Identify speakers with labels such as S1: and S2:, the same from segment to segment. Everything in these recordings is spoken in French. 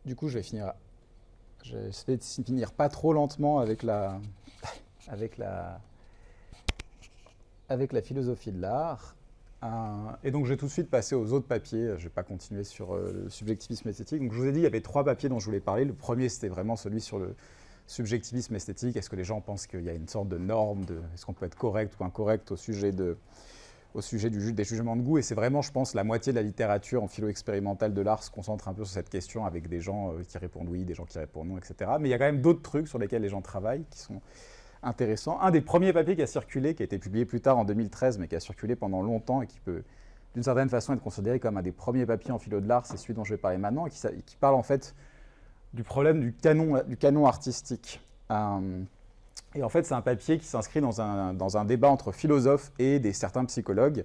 S1: Du coup, je vais essayer de finir pas trop lentement avec avec la, avec la philosophie de l'art. Et donc, je vais tout de suite passer aux autres papiers. Je ne vais pas continuer sur le subjectivisme esthétique. Donc, je vous ai dit, il y avait 3 papiers dont je voulais parler. Le premier, c'était vraiment celui sur le subjectivisme esthétique. Est-ce que les gens pensent qu'il y a une sorte de norme, est-ce qu'on peut être correct ou incorrect au sujet des jugements de goût? Et c'est vraiment, je pense, la moitié de la littérature en philo expérimentale de l'art se concentre un peu sur cette question, avec des gens qui répondent oui, des gens qui répondent non, etc. Mais il y a quand même d'autres trucs sur lesquels les gens travaillent qui sont intéressant. Un des premiers papiers qui a circulé, qui a été publié plus tard en 2013, mais qui a circulé pendant longtemps et qui peut, d'une certaine façon, être considéré comme un des premiers papiers en philo de l'art, c'est celui dont je vais parler maintenant, et qui parle en fait du problème du canon artistique. Et en fait, c'est un papier qui s'inscrit dans un débat entre philosophes et certains psychologues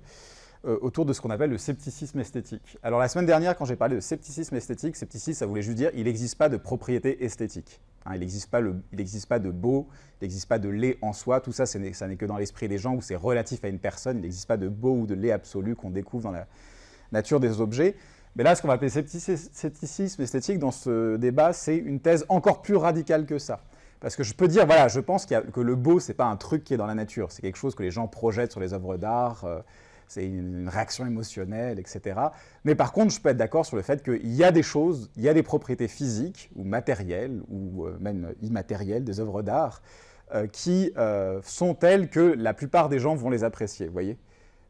S1: autour de ce qu'on appelle le scepticisme esthétique. Alors la semaine dernière, quand j'ai parlé de scepticisme esthétique, scepticisme, ça voulait juste dire qu'il n'existe pas de propriété esthétique. Hein, il n'existe pas de beau, il n'existe pas de laid en soi, tout ça, ça n'est que dans l'esprit des gens, où c'est relatif à une personne, il n'existe pas de beau ou de laid absolu qu'on découvre dans la nature des objets. Mais là, ce qu'on va appeler scepticisme esthétique dans ce débat, c'est une thèse encore plus radicale que ça. Parce que je peux dire, voilà, je pense que le beau, ce n'est pas un truc qui est dans la nature, c'est quelque chose que les gens projettent sur les œuvres d'art, c'est une réaction émotionnelle, etc. Mais par contre, je peux être d'accord sur le fait qu'il y a des choses, il y a des propriétés physiques ou matérielles, ou même immatérielles des œuvres d'art, qui sont telles que la plupart des gens vont les apprécier, vous voyez.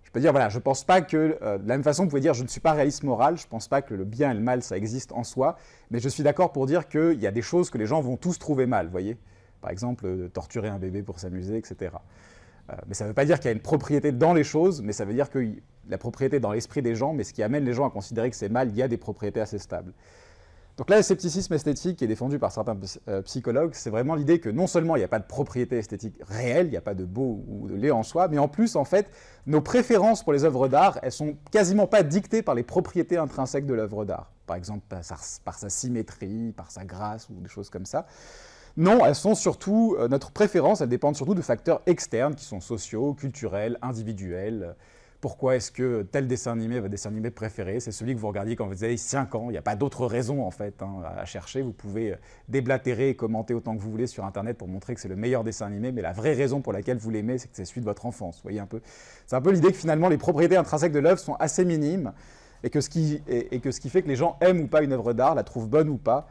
S1: Je peux dire, voilà, je ne pense pas que, de la même façon, vous pouvez dire, je ne suis pas réaliste moral, je ne pense pas que le bien et le mal, ça existe en soi, mais je suis d'accord pour dire qu'il y a des choses que les gens vont tous trouver mal, vous voyez. Par exemple, torturer un bébé pour s'amuser, etc. Mais ça ne veut pas dire qu'il y a une propriété dans les choses, mais ça veut dire que la propriété est dans l'esprit des gens, mais ce qui amène les gens à considérer que c'est mal, il y a des propriétés assez stables. Donc là, le scepticisme esthétique qui est défendu par certains psychologues, c'est vraiment l'idée que non seulement il n'y a pas de propriété esthétique réelle, il n'y a pas de beau ou de laid en soi, mais en plus, en fait, nos préférences pour les œuvres d'art, elles sont quasiment pas dictées par les propriétés intrinsèques de l'œuvre d'art. Par exemple, par sa symétrie, par sa grâce ou des choses comme ça. Non, elles sont surtout, notre préférence, elles dépendent surtout de facteurs externes qui sont sociaux, culturels, individuels. Pourquoi est-ce que tel dessin animé, votre dessin animé préféré, c'est celui que vous regardiez quand vous avez 5 ans? Il n'y a pas d'autre raison en fait à chercher. Vous pouvez déblatérer et commenter autant que vous voulez sur Internet pour montrer que c'est le meilleur dessin animé, mais la vraie raison pour laquelle vous l'aimez, c'est que c'est celui de votre enfance. Vous voyez un peu. C'est un peu l'idée que finalement les propriétés intrinsèques de l'œuvre sont assez minimes et que ce qui fait que les gens aiment ou pas une œuvre d'art, la trouvent bonne ou pas,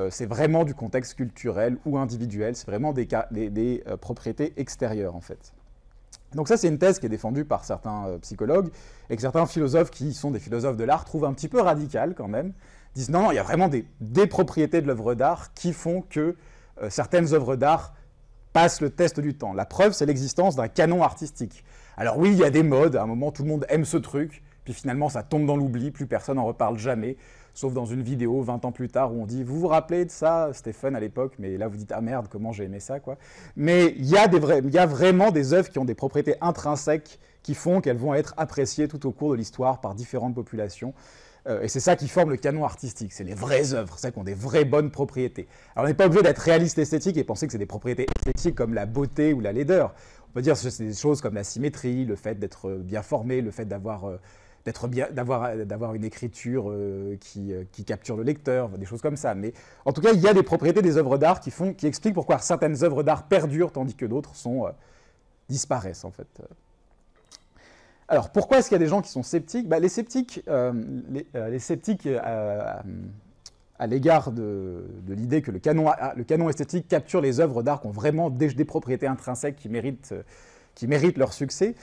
S1: c'est vraiment du contexte culturel ou individuel, c'est vraiment des propriétés extérieures en fait. Donc ça, c'est une thèse qui est défendue par certains psychologues et que certains philosophes qui sont des philosophes de l'art trouvent un petit peu radicale quand même, disent non, il y a vraiment des propriétés de l'œuvre d'art qui font que certaines œuvres d'art passent le test du temps. La preuve, c'est l'existence d'un canon artistique. Alors oui, il y a des modes, à un moment tout le monde aime ce truc, puis finalement ça tombe dans l'oubli, plus personne n'en reparle jamais, sauf dans une vidéo 20 ans plus tard où on dit « Vous vous rappelez de ça? C'était fun à l'époque, mais là vous dites « Ah merde, comment j'ai aimé ça ?» quoi. Mais il y a vraiment des œuvres qui ont des propriétés intrinsèques qui font qu'elles vont être appréciées tout au cours de l'histoire par différentes populations. Et c'est ça qui forme le canon artistique, c'est les vraies œuvres, celles qui ont des vraies bonnes propriétés. Alors on n'est pas obligé d'être réaliste esthétique et penser que c'est des propriétés esthétiques comme la beauté ou la laideur. On peut dire que c'est des choses comme la symétrie, le fait d'être bien formé, le fait d'avoir une écriture qui capture le lecteur, des choses comme ça. Mais en tout cas, il y a des propriétés des œuvres d'art qui expliquent pourquoi certaines œuvres d'art perdurent tandis que d'autres disparaissent en fait. Alors, pourquoi est-ce qu'il y a des gens qui sont sceptiques? Les sceptiques, à l'égard de l'idée que le canon esthétique capture les œuvres d'art qui ont vraiment des propriétés intrinsèques qui méritent leur succès,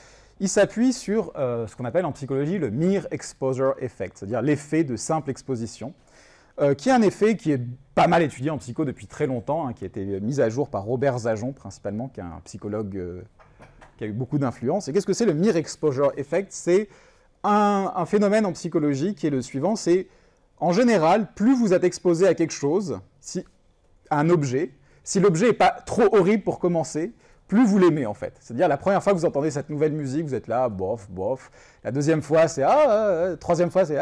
S1: ils s'appuient sur ce qu'on appelle en psychologie le mere exposure effect, c'est-à-dire l'effet de simple exposition, qui est un effet qui est pas mal étudié en psycho depuis très longtemps, qui a été mis à jour par Robert Zajon principalement, qui est un psychologue qui a eu beaucoup d'influence. Et qu'est-ce que c'est le mere exposure effect? C'est un phénomène en psychologie qui est le suivant, c'est en général, plus vous êtes exposé à quelque chose, à un objet, si l'objet n'est pas trop horrible pour commencer, plus vous l'aimez en fait. C'est-à-dire la première fois que vous entendez cette nouvelle musique, vous êtes là, bof, bof. La deuxième fois, c'est troisième fois, c'est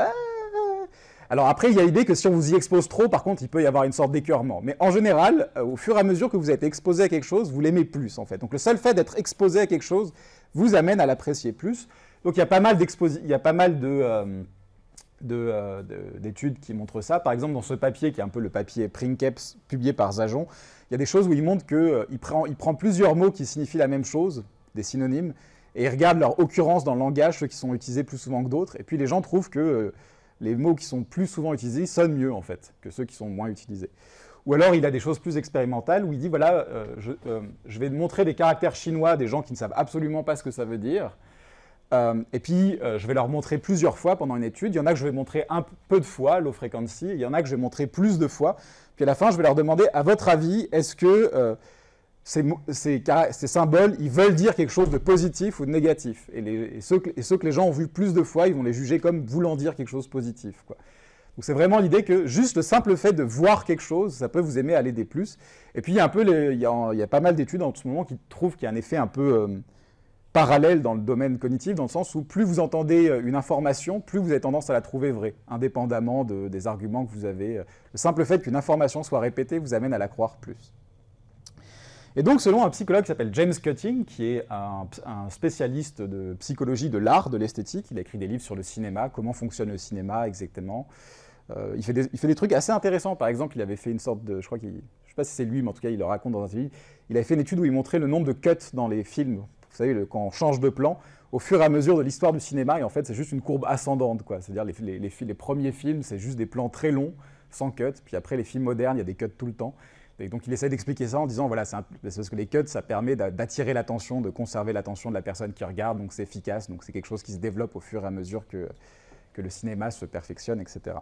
S1: Alors après, il y a l'idée que si on vous y expose trop, par contre, il peut y avoir une sorte d'écœurement. Mais en général, au fur et à mesure que vous êtes exposé à quelque chose, vous l'aimez plus, en fait. Donc le seul fait d'être exposé à quelque chose vous amène à l'apprécier plus. Donc il y a pas mal d'études qui montrent ça. Par exemple, dans ce papier, qui est un peu le papier Princeps, publié par Zajon, il y a des choses où il montre qu'il prend plusieurs mots qui signifient la même chose, des synonymes, et il regarde leur occurrence dans le langage, ceux qui sont utilisés plus souvent que d'autres, et puis les gens trouvent que les mots qui sont plus souvent utilisés sonnent mieux, en fait, que ceux qui sont moins utilisés. Ou alors, il a des choses plus expérimentales, où il dit, voilà, je vais montrer des caractères chinois à des gens qui ne savent absolument pas ce que ça veut dire, et puis, je vais leur montrer plusieurs fois pendant une étude. Il y en a que je vais montrer un peu de fois, low frequency. Il y en a que je vais montrer plus de fois. Puis à la fin, je vais leur demander, à votre avis, est-ce que ces symboles, ils veulent dire quelque chose de positif ou de négatif? Et ceux que les gens ont vus plus de fois, ils vont les juger comme voulant dire quelque chose de positif, quoi. Donc c'est vraiment l'idée que juste le simple fait de voir quelque chose, ça peut vous aider à l'aider plus. Et puis il y a pas mal d'études en ce moment qui trouvent qu'il y a un effet un peu parallèle dans le domaine cognitif, dans le sens où plus vous entendez une information, plus vous avez tendance à la trouver vraie, indépendamment des arguments que vous avez. Le simple fait qu'une information soit répétée vous amène à la croire plus. Et donc, selon un psychologue qui s'appelle James Cutting, qui est un spécialiste de psychologie de l'art, de l'esthétique, il a écrit des livres sur le cinéma, comment fonctionne le cinéma exactement. Il fait des trucs assez intéressants. Par exemple, il avait fait une sorte de... Je ne sais pas si c'est lui, mais en tout cas, il le raconte dans un livre. Il avait fait une étude où il montrait le nombre de cuts dans les films. Vous savez, quand on change de plan, au fur et à mesure de l'histoire du cinéma, et en fait, c'est juste une courbe ascendante, quoi. C'est-à-dire les premiers films, c'est juste des plans très longs, sans cut. Puis après, les films modernes, il y a des cuts tout le temps. Et donc, il essaie d'expliquer ça en disant, voilà, c'est parce que les cuts, ça permet d'attirer l'attention, de conserver l'attention de la personne qui regarde, donc c'est efficace. Donc, c'est quelque chose qui se développe au fur et à mesure que le cinéma se perfectionne, etc.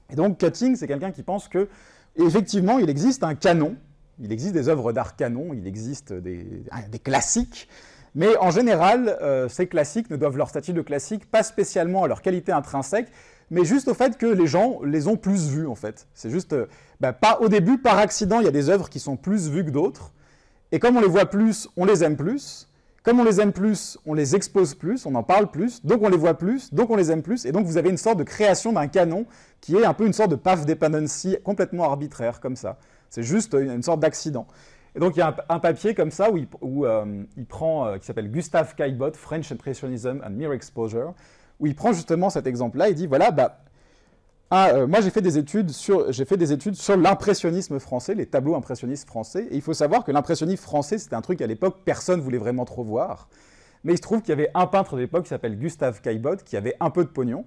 S1: Et donc, Cutting, c'est quelqu'un qui pense que, effectivement, il existe un canon, il existe des œuvres d'art canon, il existe des classiques, mais en général, ces classiques ne doivent leur statut de classique pas spécialement à leur qualité intrinsèque, mais juste au fait que les gens les ont plus vus, en fait. C'est juste, pas au début, par accident, il y a des œuvres qui sont plus vues que d'autres, et comme on les voit plus, on les aime plus. Comme on les aime plus, on les expose plus, on en parle plus, donc on les voit plus, donc on les aime plus, et donc vous avez une sorte de création d'un canon qui est un peu une sorte de path dependency complètement arbitraire, comme ça. C'est juste une sorte d'accident. Et donc il y a un papier comme ça où il prend, qui s'appelle Gustave Caillebotte, French Impressionism and Mere Exposure, où il prend justement cet exemple-là et dit, voilà, moi j'ai fait des études sur l'impressionnisme français, les tableaux impressionnistes français, et il faut savoir que l'impressionnisme français, c'était un truc à l'époque, personne ne voulait vraiment trop voir, mais il se trouve qu'il y avait un peintre de l'époque qui s'appelle Gustave Caillebotte, qui avait un peu de pognon,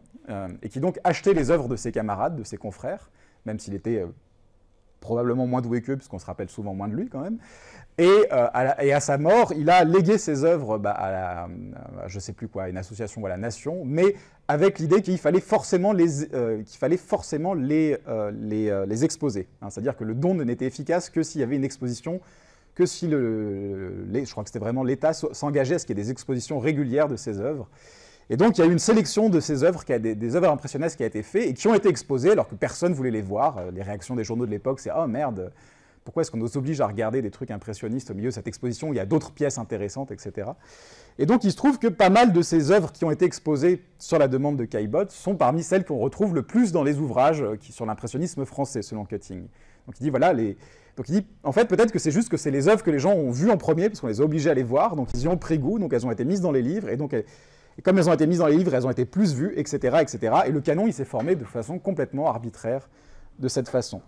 S1: et qui donc achetait les œuvres de ses camarades, de ses confrères, même s'il était probablement moins doué qu'eux, puisqu'on se rappelle souvent moins de lui quand même. Et à sa mort, il a légué ses œuvres à je ne sais plus quoi, une association ou à la Nation, mais avec l'idée qu'il fallait forcément les exposer. Hein, c'est-à-dire que le don n'était efficace que s'il y avait une exposition, que si je crois que c'était vraiment l'État s'engageait à ce qu'il y ait des expositions régulières de ses œuvres. Et donc, il y a eu une sélection de ces œuvres, des œuvres impressionnistes qui a été faite et qui ont été exposées alors que personne ne voulait les voir. Les réactions des journaux de l'époque, c'est « Oh merde, pourquoi est-ce qu'on nous oblige à regarder des trucs impressionnistes au milieu de cette exposition où il y a d'autres pièces intéressantes, etc. » Et donc, il se trouve que pas mal de ces œuvres qui ont été exposées sur la demande de Caillebotte sont parmi celles qu'on retrouve le plus dans les ouvrages sur l'impressionnisme français, selon Cutting. Donc, il dit, voilà, donc il dit, en fait, peut-être que c'est juste que c'est les œuvres que les gens ont vues en premier, parce qu'on les a obligés à les voir, donc ils y ont pris goût, donc elles ont été mises dans les livres, et donc... Et comme elles ont été mises dans les livres, elles ont été plus vues, etc., etc. Et le canon, il s'est formé de façon complètement arbitraire de cette façon.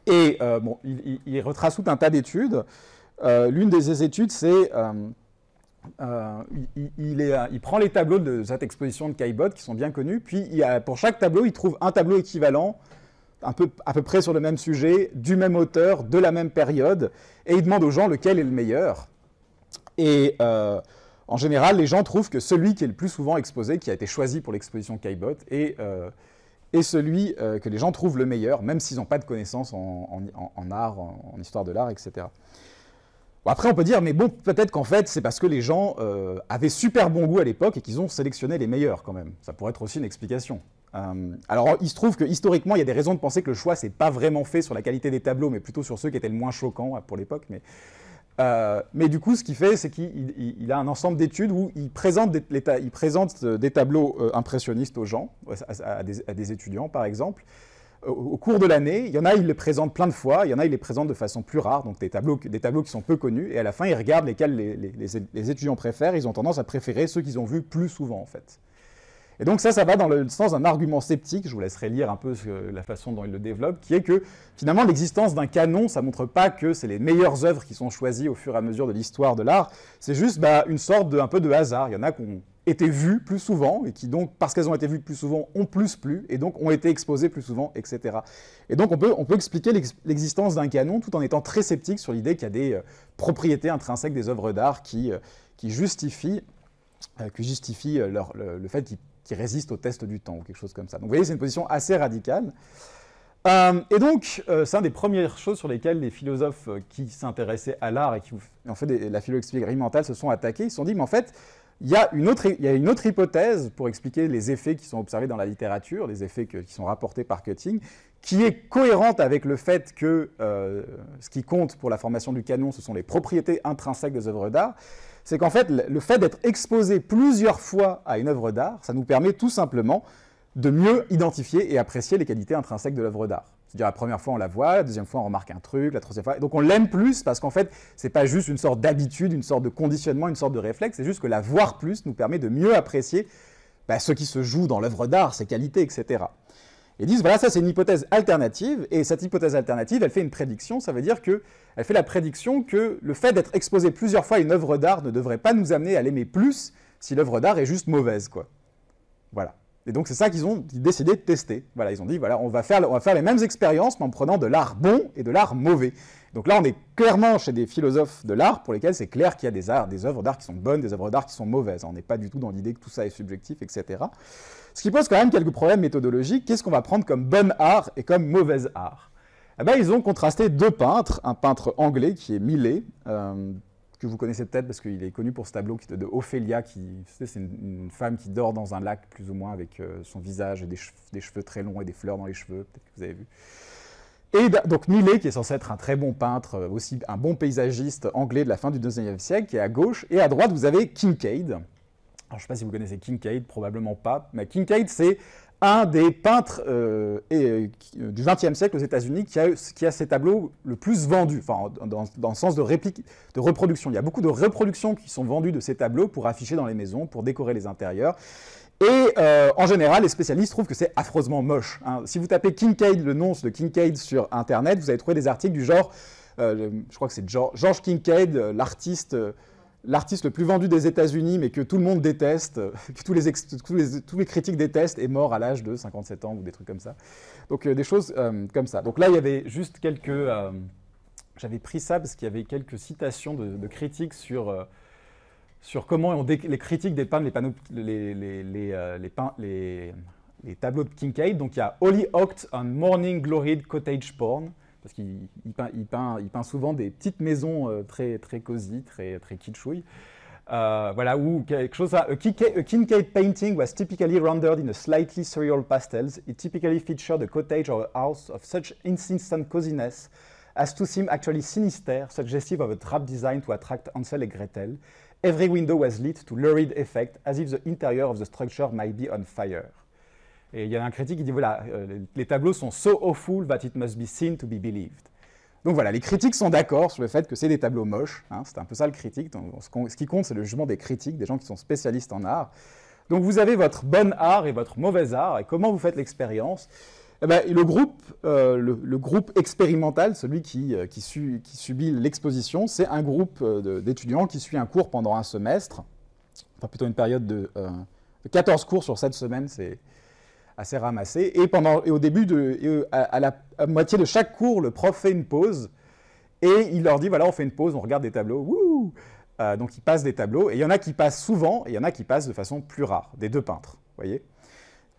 S1: Et il retrace tout un tas d'études. L'une des études, c'est... il prend les tableaux de cette exposition de Caillebotte, qui sont bien connus, puis pour chaque tableau, il trouve un tableau équivalent, à peu près sur le même sujet, du même auteur, de la même période, et il demande aux gens lequel est le meilleur. Et... en général, les gens trouvent que celui qui est le plus souvent exposé, qui a été choisi pour l'exposition Caillebotte, est celui que les gens trouvent le meilleur, même s'ils n'ont pas de connaissances en art, en histoire de l'art, etc. Bon, après, on peut dire, mais bon, peut-être qu'en fait, c'est parce que les gens avaient super bon goût à l'époque et qu'ils ont sélectionné les meilleurs, quand même. Ça pourrait être aussi une explication. Alors, il se trouve que historiquement, il y a des raisons de penser que le choix, c'est pas vraiment fait sur la qualité des tableaux, mais plutôt sur ceux qui étaient le moins choquants pour l'époque. Mais du coup, ce qu'il fait, c'est qu'il a un ensemble d'études où il présente des tableaux impressionnistes aux gens, à des étudiants par exemple. Au cours de l'année, il y en a, il les présente plein de fois, il y en a, il les présente de façon plus rare, donc des tableaux qui sont peu connus, et à la fin, il regarde lesquels les étudiants préfèrent, ils ont tendance à préférer ceux qu'ils ont vus plus souvent en fait. Et donc ça va dans le sens d'un argument sceptique, je vous laisserai lire un peu la façon dont il le développe, qui est que finalement l'existence d'un canon, ça ne montre pas que c'est les meilleures œuvres qui sont choisies au fur et à mesure de l'histoire de l'art, c'est juste une sorte un peu de hasard. Il y en a qui ont été vues plus souvent, et qui donc, parce qu'elles ont été vues plus souvent, ont plus plu, et donc ont été exposées plus souvent, etc. Et donc on peut expliquer l'existence d'un canon tout en étant très sceptique sur l'idée qu'il y a des propriétés intrinsèques des œuvres d'art qui justifient le fait qu'ils résistent au test du temps, ou quelque chose comme ça. Donc vous voyez, c'est une position assez radicale. Et donc, c'est une des premières choses sur lesquelles les philosophes qui s'intéressaient à l'art et qui ont fait la philo expérimentale se sont attaqués. Ils se sont dit, mais en fait, il y a une autre hypothèse pour expliquer les effets qui sont observés dans la littérature, les effets qui sont rapportés par Cutting, qui est cohérente avec le fait que ce qui compte pour la formation du canon, ce sont les propriétés intrinsèques des œuvres d'art. C'est qu'en fait, le fait d'être exposé plusieurs fois à une œuvre d'art, ça nous permet tout simplement de mieux identifier et apprécier les qualités intrinsèques de l'œuvre d'art. C'est-à-dire la première fois on la voit, la deuxième fois on remarque un truc, la troisième fois... Donc on l'aime plus parce qu'en fait, c'est pas juste une sorte d'habitude, une sorte de conditionnement, une sorte de réflexe, c'est juste que la voir plus nous permet de mieux apprécier ce qui se joue dans l'œuvre d'art, ses qualités, etc. Ils disent, voilà, ça c'est une hypothèse alternative, et cette hypothèse alternative, elle fait une prédiction, ça veut dire qu'elle fait la prédiction que le fait d'être exposé plusieurs fois à une œuvre d'art ne devrait pas nous amener à l'aimer plus si l'œuvre d'art est juste mauvaise, quoi. Voilà. Et donc c'est ça qu'ils ont décidé de tester. Voilà, ils ont dit, voilà, on va faire les mêmes expériences, mais en prenant de l'art bon et de l'art mauvais. Donc là, on est clairement chez des philosophes de l'art pour lesquels c'est clair qu'il y a des œuvres d'art qui sont bonnes, des œuvres d'art qui sont mauvaises. On n'est pas du tout dans l'idée que tout ça est subjectif, etc. Ce qui pose quand même quelques problèmes méthodologiques. Qu'est-ce qu'on va prendre comme bon art et comme mauvais art? Ils ont contrasté deux peintres, un peintre anglais qui est Millet, que vous connaissez peut-être parce qu'il est connu pour ce tableau de Ophélia, c'est une femme qui dort dans un lac plus ou moins avec son visage et des cheveux très longs et des fleurs dans les cheveux, peut-être que vous avez vu. Et donc Millet, qui est censé être un très bon peintre, aussi un bon paysagiste anglais de la fin du XIXe siècle, qui est à gauche, et à droite vous avez Kincaid. Alors, je ne sais pas si vous connaissez Kincaid, probablement pas, mais Kincaid c'est un des peintres du XXe siècle aux États-Unis qui a ses tableaux le plus vendus, enfin, dans le sens de reproduction. Il y a beaucoup de reproductions qui sont vendues de ces tableaux pour afficher dans les maisons, pour décorer les intérieurs. Et en général, les spécialistes trouvent que c'est affreusement moche. Hein. Si vous tapez Kincaid, le nom de Kincaid sur Internet, vous allez trouver des articles du genre, je crois que c'est George Kincaid, l'artiste le plus vendu des États-Unis, mais que tout le monde déteste, que tous les critiques détestent, est mort à l'âge de 57 ans ou des trucs comme ça. Donc des choses comme ça. Donc là, il y avait juste quelques... J'avais pris ça parce qu'il y avait quelques citations de critiques sur comment les critiques dépeignent les tableaux de Kincaid. Donc il y a Holly Oaked on Morning Gloried Cottage Porn, parce qu'il peint souvent des petites maisons très, très cosy, très, très kitschouilles. Voilà, ou quelque chose... A Kincaid painting was typically rendered in a slightly surreal pastels. It typically featured a cottage or a house of such insistent coziness as to seem actually sinister, suggestive of a trap design to attract Hansel et Gretel. Every window was lit to lurid effect, as if the interior of the structure might be on fire. Et il y a un critique qui dit, voilà, les tableaux sont so awful that it must be seen to be believed. Donc voilà, les critiques sont d'accord sur le fait que c'est des tableaux moches, hein, c'est un peu ça le critique. Donc, ce qui compte, c'est le jugement des critiques, des gens qui sont spécialistes en art. Donc vous avez votre bon art et votre mauvais art, et comment vous faites l'expérience? Le groupe expérimental, celui qui subit l'exposition, c'est un groupe d'étudiants qui suit un cours pendant un semestre, enfin plutôt une période de 14 cours sur 7 semaines, c'est assez ramassé. Et au début, à la moitié de chaque cours, le prof fait une pause et il leur dit, voilà, on fait une pause, on regarde des tableaux. Wouh donc ils passent des tableaux, et il y en a qui passent souvent, et il y en a qui passent de façon plus rare, des deux peintres, vous voyez.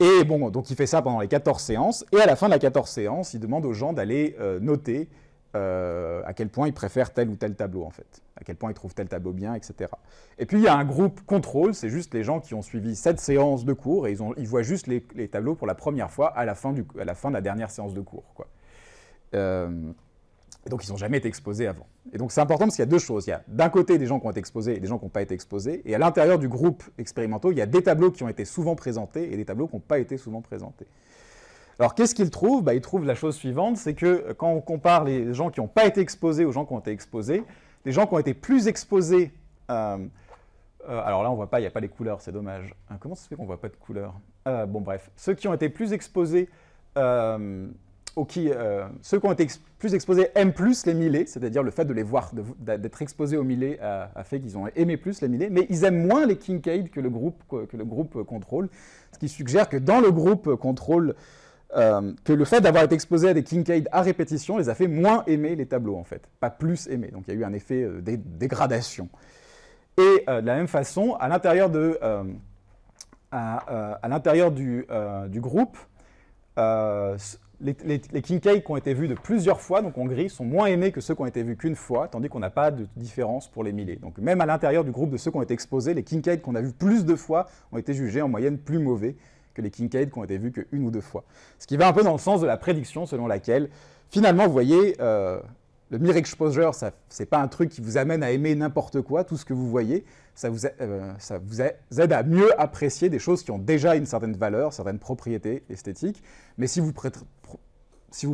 S1: Et bon, donc il fait ça pendant les 14 séances, et à la fin de la 14 séances, il demande aux gens d'aller noter à quel point ils préfèrent tel ou tel tableau, en fait, à quel point ils trouvent tel tableau bien, etc. Et puis il y a un groupe contrôle, c'est juste les gens qui ont suivi 7 séances de cours, et ils voient juste les tableaux pour la première fois à la fin de la dernière séance de cours, quoi. Et donc ils n'ont jamais été exposés avant. Et donc c'est important parce qu'il y a deux choses. Il y a d'un côté des gens qui ont été exposés et des gens qui n'ont pas été exposés. Et à l'intérieur du groupe expérimental, il y a des tableaux qui ont été souvent présentés et des tableaux qui n'ont pas été souvent présentés. Alors qu'est-ce qu'ils trouvent? Ils trouvent la chose suivante, c'est que quand on compare les gens qui n'ont pas été exposés aux gens qui ont été exposés, les gens qui ont été plus exposés Alors là, on voit pas, il n'y a pas les couleurs, c'est dommage. Comment ça se fait qu'on voit pas de couleurs? Bon, bref. Ceux qui ont été plus exposés, ceux qui ont été plus exposés aiment plus les millets, c'est-à-dire le fait de les voir, d'être exposés aux millets a fait qu'ils ont aimé plus les millets, mais ils aiment moins les Kincaid que le groupe contrôle, ce qui suggère que dans le groupe contrôle, que le fait d'avoir été exposé à des Kincaid à répétition les a fait moins aimer les tableaux, en fait, pas plus aimer. Donc il y a eu un effet de dégradation. Et de la même façon, à l'intérieur du groupe, les Kincaid qui ont été vus de plusieurs fois, donc en gris, sont moins aimés que ceux qui ont été vus qu'une fois, tandis qu'on n'a pas de différence pour les millets. Donc même à l'intérieur du groupe de ceux qui ont été exposés, les Kincaid qu'on a vus plus de fois ont été jugés en moyenne plus mauvais que les Kincaid qui ont été vus qu'une ou deux fois. Ce qui va un peu dans le sens de la prédiction selon laquelle, finalement, vous voyez, le mere exposure, ce n'est pas un truc qui vous amène à aimer n'importe quoi, tout ce que vous voyez, ça vous aide à mieux apprécier des choses qui ont déjà une certaine valeur, certaines propriétés esthétiques, mais si vous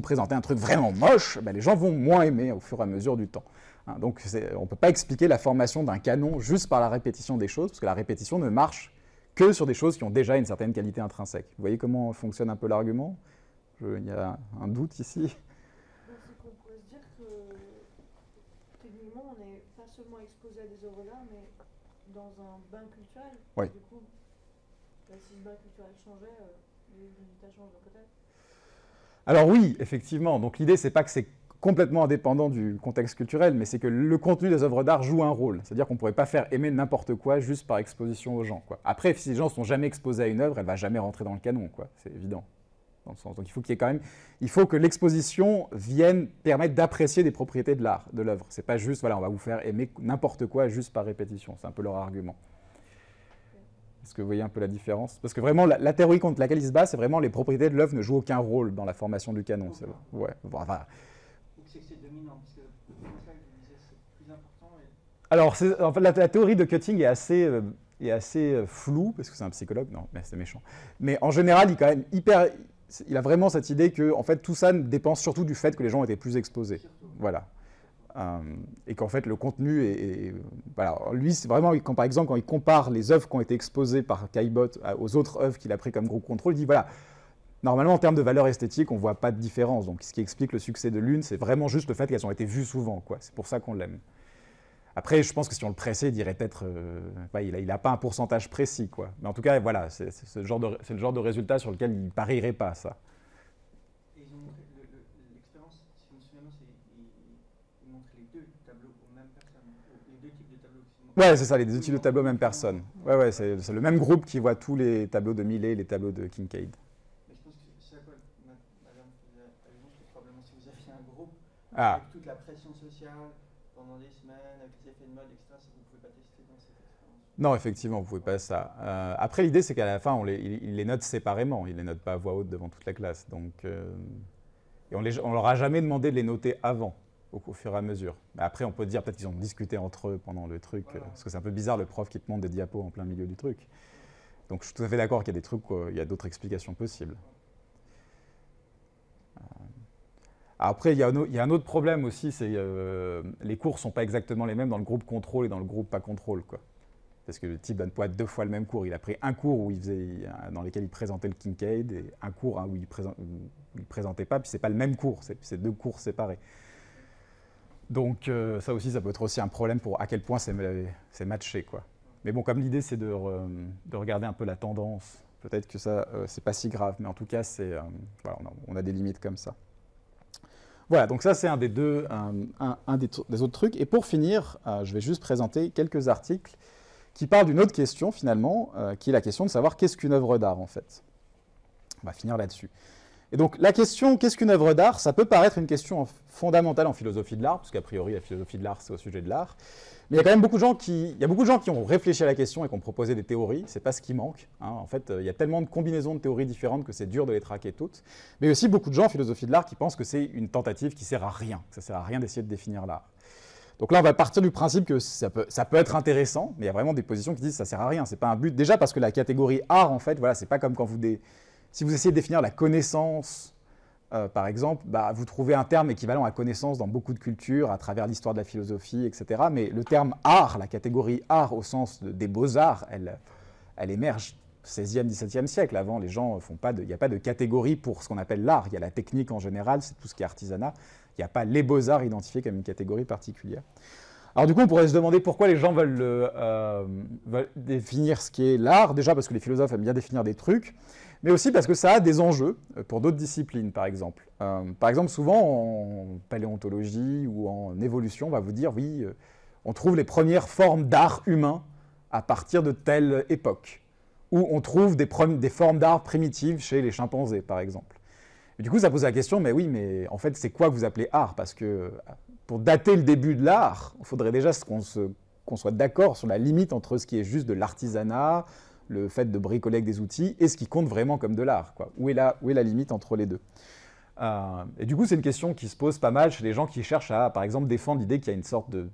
S1: présentez un truc vraiment moche, ben les gens vont moins aimer au fur et à mesure du temps. Hein, donc on ne peut pas expliquer la formation d'un canon juste par la répétition des choses, parce que la répétition ne marche que sur des choses qui ont déjà une certaine qualité intrinsèque. Vous voyez comment fonctionne un peu l'argument? Il y a un doute ici.
S2: C'est qu'on pourrait se dire que techniquement, on n'est pas seulement exposé à des œuvres d'art, mais dans un bain culturel.
S1: Oui.
S2: Du coup, si ce bain culturel changeait, les résultats changeraient peut-être.
S1: Alors oui, effectivement. Donc l'idée, c'est pas que c'est complètement indépendant du contexte culturel, mais c'est que le contenu des œuvres d'art joue un rôle. C'est-à-dire qu'on ne pourrait pas faire aimer n'importe quoi juste par exposition aux gens, quoi. Après, si les gens ne sont jamais exposés à une œuvre, elle ne va jamais rentrer dans le canon, quoi. C'est évident. Dans le sens. Donc il faut que l'exposition vienne permettre d'apprécier des propriétés de l'art, de l'œuvre. C'est pas juste, voilà, on va vous faire aimer n'importe quoi juste par répétition. C'est un peu leur argument. Est-ce que vous voyez un peu la différence? Parce que vraiment, la théorie contre laquelle il se base, c'est vraiment les propriétés de l'œuvre ne jouent aucun rôle dans la formation du canon. C'est, ouais, enfin,
S3: c'est dominant, parce que c'est ça que je disais, c'est plus important.
S1: Alors, en fait, la théorie de Cutting est assez floue, parce que c'est un psychologue, non, mais c'est méchant. Mais en général, il a vraiment cette idée que en fait, tout ça dépend surtout du fait que les gens étaient plus exposés. Surtout. Voilà. Et qu'en fait, le contenu voilà. Lui, c'est vraiment, par exemple, quand il compare les œuvres qui ont été exposées par Caillebotte aux autres œuvres qu'il a pris comme groupe contrôle, il dit, voilà, normalement, en termes de valeur esthétique, on ne voit pas de différence. Donc, ce qui explique le succès de l'une, c'est vraiment juste le fait qu'elles ont été vues souvent, quoi. C'est pour ça qu'on l'aime. Après, je pense que si on le pressait, il dirait peut-être, il n'a pas un pourcentage précis, quoi. Mais en tout cas, voilà, c'est le genre de résultat sur lequel il ne parierait pas, ça.
S3: Et ils ont montré l'expérience, si je me souviens bien, ils montrent les deux tableaux aux mêmes personnes, les deux types de tableaux.
S1: Ouais, c'est ça, les deux types de tableaux aux mêmes personnes. Ouais, c'est le même groupe qui voit tous les tableaux de Millet et les tableaux de Kincaid.
S3: Mais je pense que c'est à quoi madame faisait allusion, c'est probablement si vous aviez un groupe avec toute la pression sociale pendant des semaines, avec les effets de mode, etc., vous ne pouvez pas tester dans cette expérience.
S1: Non, effectivement, vous ne pouvez pas ça. Après, l'idée, c'est qu'à la fin, il les note séparément. Il ne les note pas à voix haute devant toute la classe. Donc, et on ne leur a jamais demandé de les noter avant, au fur et à mesure. Mais après, on peut dire peut-être qu'ils ont discuté entre eux pendant le truc, voilà. Parce que c'est un peu bizarre le prof qui te montre des diapos en plein milieu du truc. Donc, je suis tout à fait d'accord qu'il y a des trucs, il y a d'autres explications possibles. Après, il y a un autre problème aussi, c'est que les cours ne sont pas exactement les mêmes dans le groupe contrôle et dans le groupe pas contrôle, quoi. Parce que le type donne pas 2 fois le même cours. Il a pris un cours dans lequel il présentait le Kincaid et un cours où il ne présentait pas, puis ce n'est pas le même cours, c'est 2 cours séparés. Donc ça aussi, ça peut être aussi un problème pour à quel point c'est matché, quoi. Mais bon, comme l'idée, c'est de regarder un peu la tendance, peut-être que ça, c'est pas si grave, mais en tout cas, voilà, on a des limites comme ça. Voilà, donc ça, c'est un des autres trucs. Et pour finir, je vais juste présenter quelques articles qui parlent d'une autre question, finalement, qui est la question de savoir qu'est-ce qu'une œuvre d'art, en fait. On va finir là-dessus. Et donc, la question, qu'est-ce qu'une œuvre d'art, ça peut paraître une question fondamentale en philosophie de l'art, parce qu'a priori, la philosophie de l'art, c'est au sujet de l'art. Mais il y a quand même beaucoup de gens qui ont réfléchi à la question et qui ont proposé des théories. C'est pas ce qui manque, hein. En fait, il y a tellement de combinaisons de théories différentes que c'est dur de les traquer toutes. Mais aussi beaucoup de gens en philosophie de l'art qui pensent que c'est une tentative qui sert à rien, que ça sert à rien d'essayer de définir l'art. Donc là, on va partir du principe que ça peut être intéressant, mais il y a vraiment des positions qui disent que ça sert à rien. C'est pas un but. Déjà parce que la catégorie art, en fait, voilà, c'est pas comme quand si vous essayez de définir la connaissance par exemple, vous trouvez un terme équivalent à connaissance dans beaucoup de cultures, à travers l'histoire de la philosophie, etc. Mais le terme art, la catégorie art au sens des beaux-arts, elle émerge au XVIe, XVIIe siècle. Avant, les gens font pas il n'y a pas de catégorie pour ce qu'on appelle l'art. Il y a la technique en général, c'est tout ce qui est artisanat. Il n'y a pas les beaux-arts identifiés comme une catégorie particulière. Alors du coup, on pourrait se demander pourquoi les gens veulent définir ce qui est l'art. Déjà parce que les philosophes aiment bien définir des trucs, mais aussi parce que ça a des enjeux pour d'autres disciplines, par exemple. Souvent en paléontologie ou en évolution, on va vous dire, oui, on trouve les premières formes d'art humain à partir de telle époque. Ou on trouve des formes d'art primitives chez les chimpanzés, par exemple. Et du coup, ça pose la question, mais oui, mais en fait, c'est quoi que vous appelez art? Parce que pour dater le début de l'art, il faudrait déjà qu'on soit d'accord sur la limite entre ce qui est juste de l'artisanat, le fait de bricoler avec des outils, et ce qui compte vraiment comme de l'art. Où est la limite entre les deux? Et du coup, c'est une question qui se pose pas mal chez les gens qui cherchent à, par exemple, défendre l'idée qu'il y a une sorte de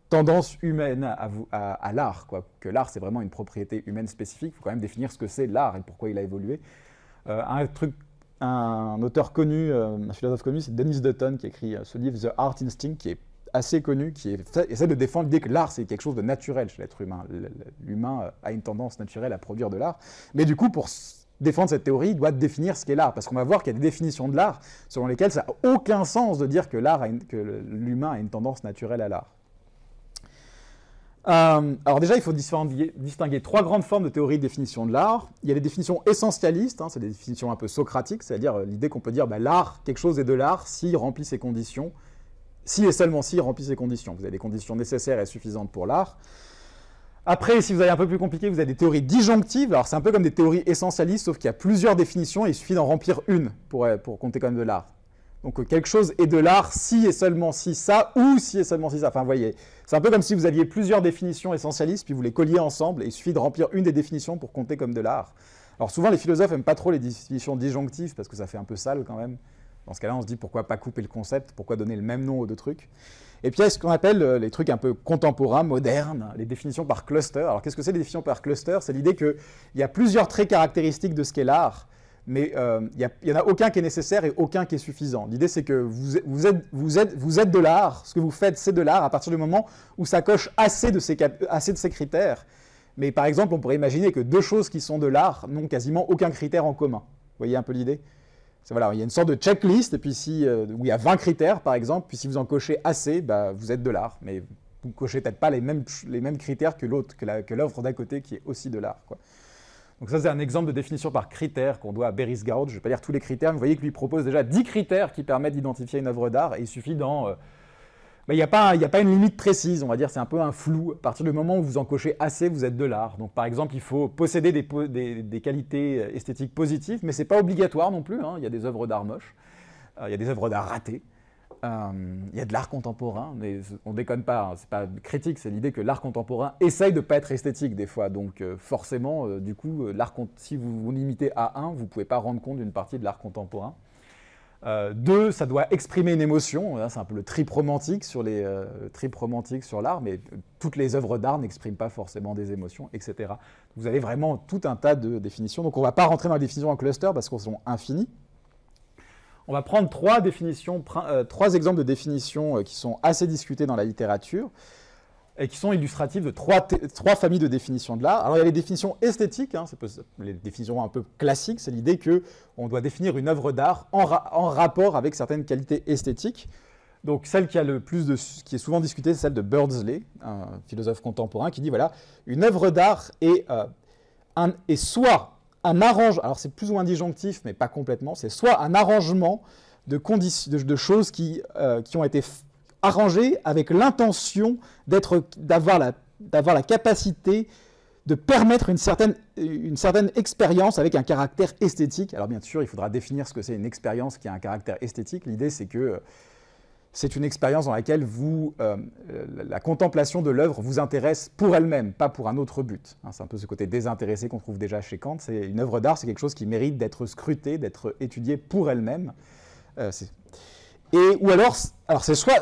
S1: tendance humaine à l'art, que l'art, c'est vraiment une propriété humaine spécifique. Il faut quand même définir ce que c'est l'art et pourquoi il a évolué. Un auteur connu, un philosophe connu, c'est Dennis Dutton, qui écrit ce livre The Art Instinct, qui est assez connu, qui essaie de défendre l'idée que l'art, c'est quelque chose de naturel chez l'être humain. L'humain a une tendance naturelle à produire de l'art. Mais du coup, pour défendre cette théorie, il doit définir ce qu'est l'art. Parce qu'on va voir qu'il y a des définitions de l'art selon lesquelles ça n'a aucun sens de dire que l'humain a une tendance naturelle à l'art. Alors déjà, il faut distinguer trois grandes formes de théorie de définition de l'art. Il y a les définitions essentialistes, c'est des définitions un peu socratiques, c'est-à-dire l'idée qu'on peut dire l'art, quelque chose est de l'art s'il remplit ses conditions, si et seulement s'il remplit ses conditions. Vous avez des conditions nécessaires et suffisantes pour l'art. Après, si vous allez un peu plus compliqué, vous avez des théories disjonctives. Alors c'est un peu comme des théories essentialistes, sauf qu'il y a plusieurs définitions et il suffit d'en remplir une pour compter comme de l'art. Donc quelque chose est de l'art si et seulement si ça, ou si et seulement si ça. Enfin, vous voyez, c'est un peu comme si vous aviez plusieurs définitions essentialistes, puis vous les colliez ensemble, et il suffit de remplir une des définitions pour compter comme de l'art. Alors souvent, les philosophes n'aiment pas trop les définitions disjonctives, parce que ça fait un peu sale quand même. Dans ce cas-là, on se dit pourquoi pas couper le concept, pourquoi donner le même nom aux deux trucs. Et puis il y a ce qu'on appelle les trucs un peu contemporains, modernes, les définitions par cluster. Alors qu'est-ce que c'est les définitions par cluster? C'est l'idée qu'il y a plusieurs traits caractéristiques de ce qu'est l'art, mais il n'y en a aucun qui est nécessaire et aucun qui est suffisant. L'idée, c'est que vous êtes de l'art, ce que vous faites, c'est de l'art à partir du moment où ça coche assez de ces critères. Mais par exemple, on pourrait imaginer que deux choses qui sont de l'art n'ont quasiment aucun critère en commun. Vous voyez un peu l'idée? Voilà, il y a une sorte de checklist, et puis où il y a 20 critères, par exemple, puis si vous en cochez assez, vous êtes de l'art. Mais vous ne cochez peut-être pas les mêmes critères que l'œuvre d'à côté qui est aussi de l'art, Donc ça, c'est un exemple de définition par critères qu'on doit à Beris Goud. Je ne vais pas lire tous les critères, mais vous voyez que lui propose déjà 10 critères qui permettent d'identifier une œuvre d'art, et il suffit il n'y a pas une limite précise, on va dire, c'est un peu un flou. À partir du moment où vous en cochez assez, vous êtes de l'art. Donc par exemple, il faut posséder des qualités esthétiques positives, mais ce n'est pas obligatoire non plus. Il y a des œuvres d'art moches, il y a des œuvres d'art ratées. Il y a de l'art contemporain, mais on ne déconne pas, c'est pas critique, c'est l'idée que l'art contemporain essaye de ne pas être esthétique des fois. Donc forcément, du coup, si vous vous limitez à un, vous ne pouvez pas rendre compte d'une partie de l'art contemporain. 2, ça doit exprimer une émotion, c'est un peu le trip romantique sur l'art, mais toutes les œuvres d'art n'expriment pas forcément des émotions, etc. Vous avez vraiment tout un tas de définitions, donc on ne va pas rentrer dans les définitions en cluster parce qu'elles sont infinies. On va prendre trois exemples de définitions qui sont assez discutées dans la littérature et qui sont illustratives de trois familles de définitions de l'art. Alors il y a les définitions esthétiques, les définitions un peu classiques, c'est l'idée qu'on doit définir une œuvre d'art en rapport avec certaines qualités esthétiques. Donc celle qui est souvent discutée, c'est celle de Beardsley, un philosophe contemporain, qui dit voilà, une œuvre d'art est soit un arrangement, alors c'est plus ou moins disjonctif, mais pas complètement, c'est soit un arrangement de choses qui ont été arrangées avec l'intention d'avoir la capacité de permettre une certaine expérience avec un caractère esthétique. Alors bien sûr, il faudra définir ce que c'est une expérience qui a un caractère esthétique. L'idée, c'est que c'est une expérience dans laquelle la contemplation de l'œuvre vous intéresse pour elle-même, pas pour un autre but. C'est un peu ce côté désintéressé qu'on trouve déjà chez Kant. Une œuvre d'art, c'est quelque chose qui mérite d'être scruté, d'être étudié pour elle-même. Ou alors c'est soit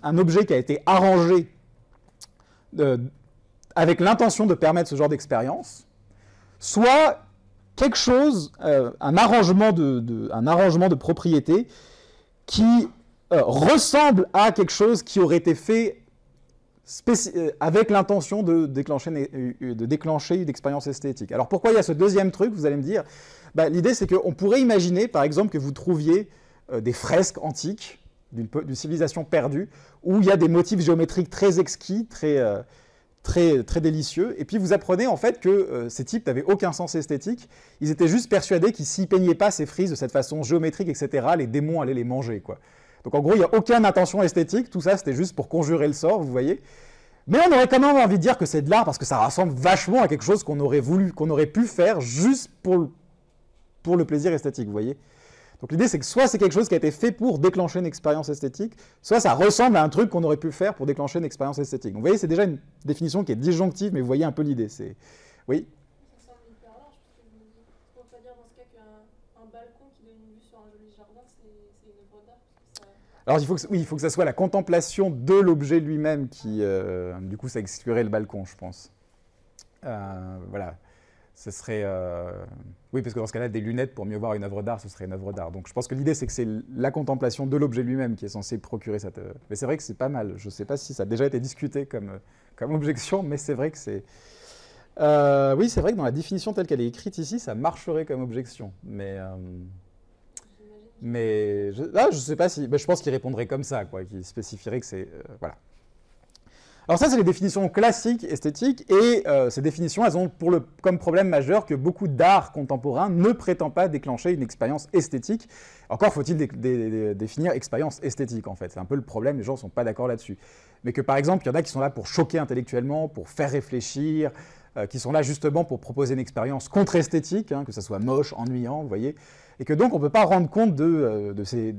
S1: un objet qui a été arrangé avec l'intention de permettre ce genre d'expérience, soit quelque chose, un arrangement de propriété qui ressemble à quelque chose qui aurait été fait avec l'intention de déclencher une expérience esthétique. Alors pourquoi il y a ce deuxième truc, vous allez me dire? L'idée, c'est qu'on pourrait imaginer, par exemple, que vous trouviez des fresques antiques d'une civilisation perdue, où il y a des motifs géométriques très exquis, très délicieux, et puis vous apprenez en fait que ces types n'avaient aucun sens esthétique, ils étaient juste persuadés qu'ils s'y peignaient pas ces frises de cette façon géométrique, etc., les démons allaient les manger, quoi. Donc en gros, il n'y a aucune intention esthétique, tout ça c'était juste pour conjurer le sort, vous voyez. Mais on aurait quand même envie de dire que c'est de l'art, parce que ça ressemble vachement à quelque chose qu'on aurait pu faire juste pour le plaisir esthétique, vous voyez. Donc l'idée, c'est que soit c'est quelque chose qui a été fait pour déclencher une expérience esthétique, soit ça ressemble à un truc qu'on aurait pu faire pour déclencher une expérience esthétique. Donc vous voyez, c'est déjà une définition qui est disjonctive, mais vous voyez un peu l'idée. Oui.
S2: Ça semble hyper large, parce que on ne peut pas dire dans ce cas qu'un balcon qui donne une vue sur un joli jardin, c'est une œuvre d'art.
S1: Alors il faut que ça soit la contemplation de l'objet lui-même qui, du coup, ça exclurait le balcon, je pense. Voilà. Ce serait... Oui, parce que dans ce cas-là, des lunettes, pour mieux voir une œuvre d'art, ce serait une œuvre d'art. Donc je pense que l'idée, c'est que c'est la contemplation de l'objet lui-même qui est censée procurer cette... Mais c'est vrai que c'est pas mal. Je ne sais pas si ça a déjà été discuté comme objection, mais c'est vrai que c'est... Oui, c'est vrai que dans la définition telle qu'elle est écrite ici, ça marcherait comme objection. Mais je sais pas si... je pense qu'il répondrait comme ça, quoi, qu'il spécifierait que c'est... voilà. Alors ça, c'est les définitions classiques esthétiques, et ces définitions, elles ont comme problème majeur que beaucoup d'art contemporain ne prétend pas déclencher une expérience esthétique. Encore faut-il définir expérience esthétique, en fait. C'est un peu le problème, les gens ne sont pas d'accord là-dessus. Mais que, par exemple, il y en a qui sont là pour choquer intellectuellement, pour faire réfléchir, qui sont là justement pour proposer une expérience contre-esthétique, hein, que ça soit moche, ennuyant, vous voyez, et que donc on ne peut pas rendre compte de ces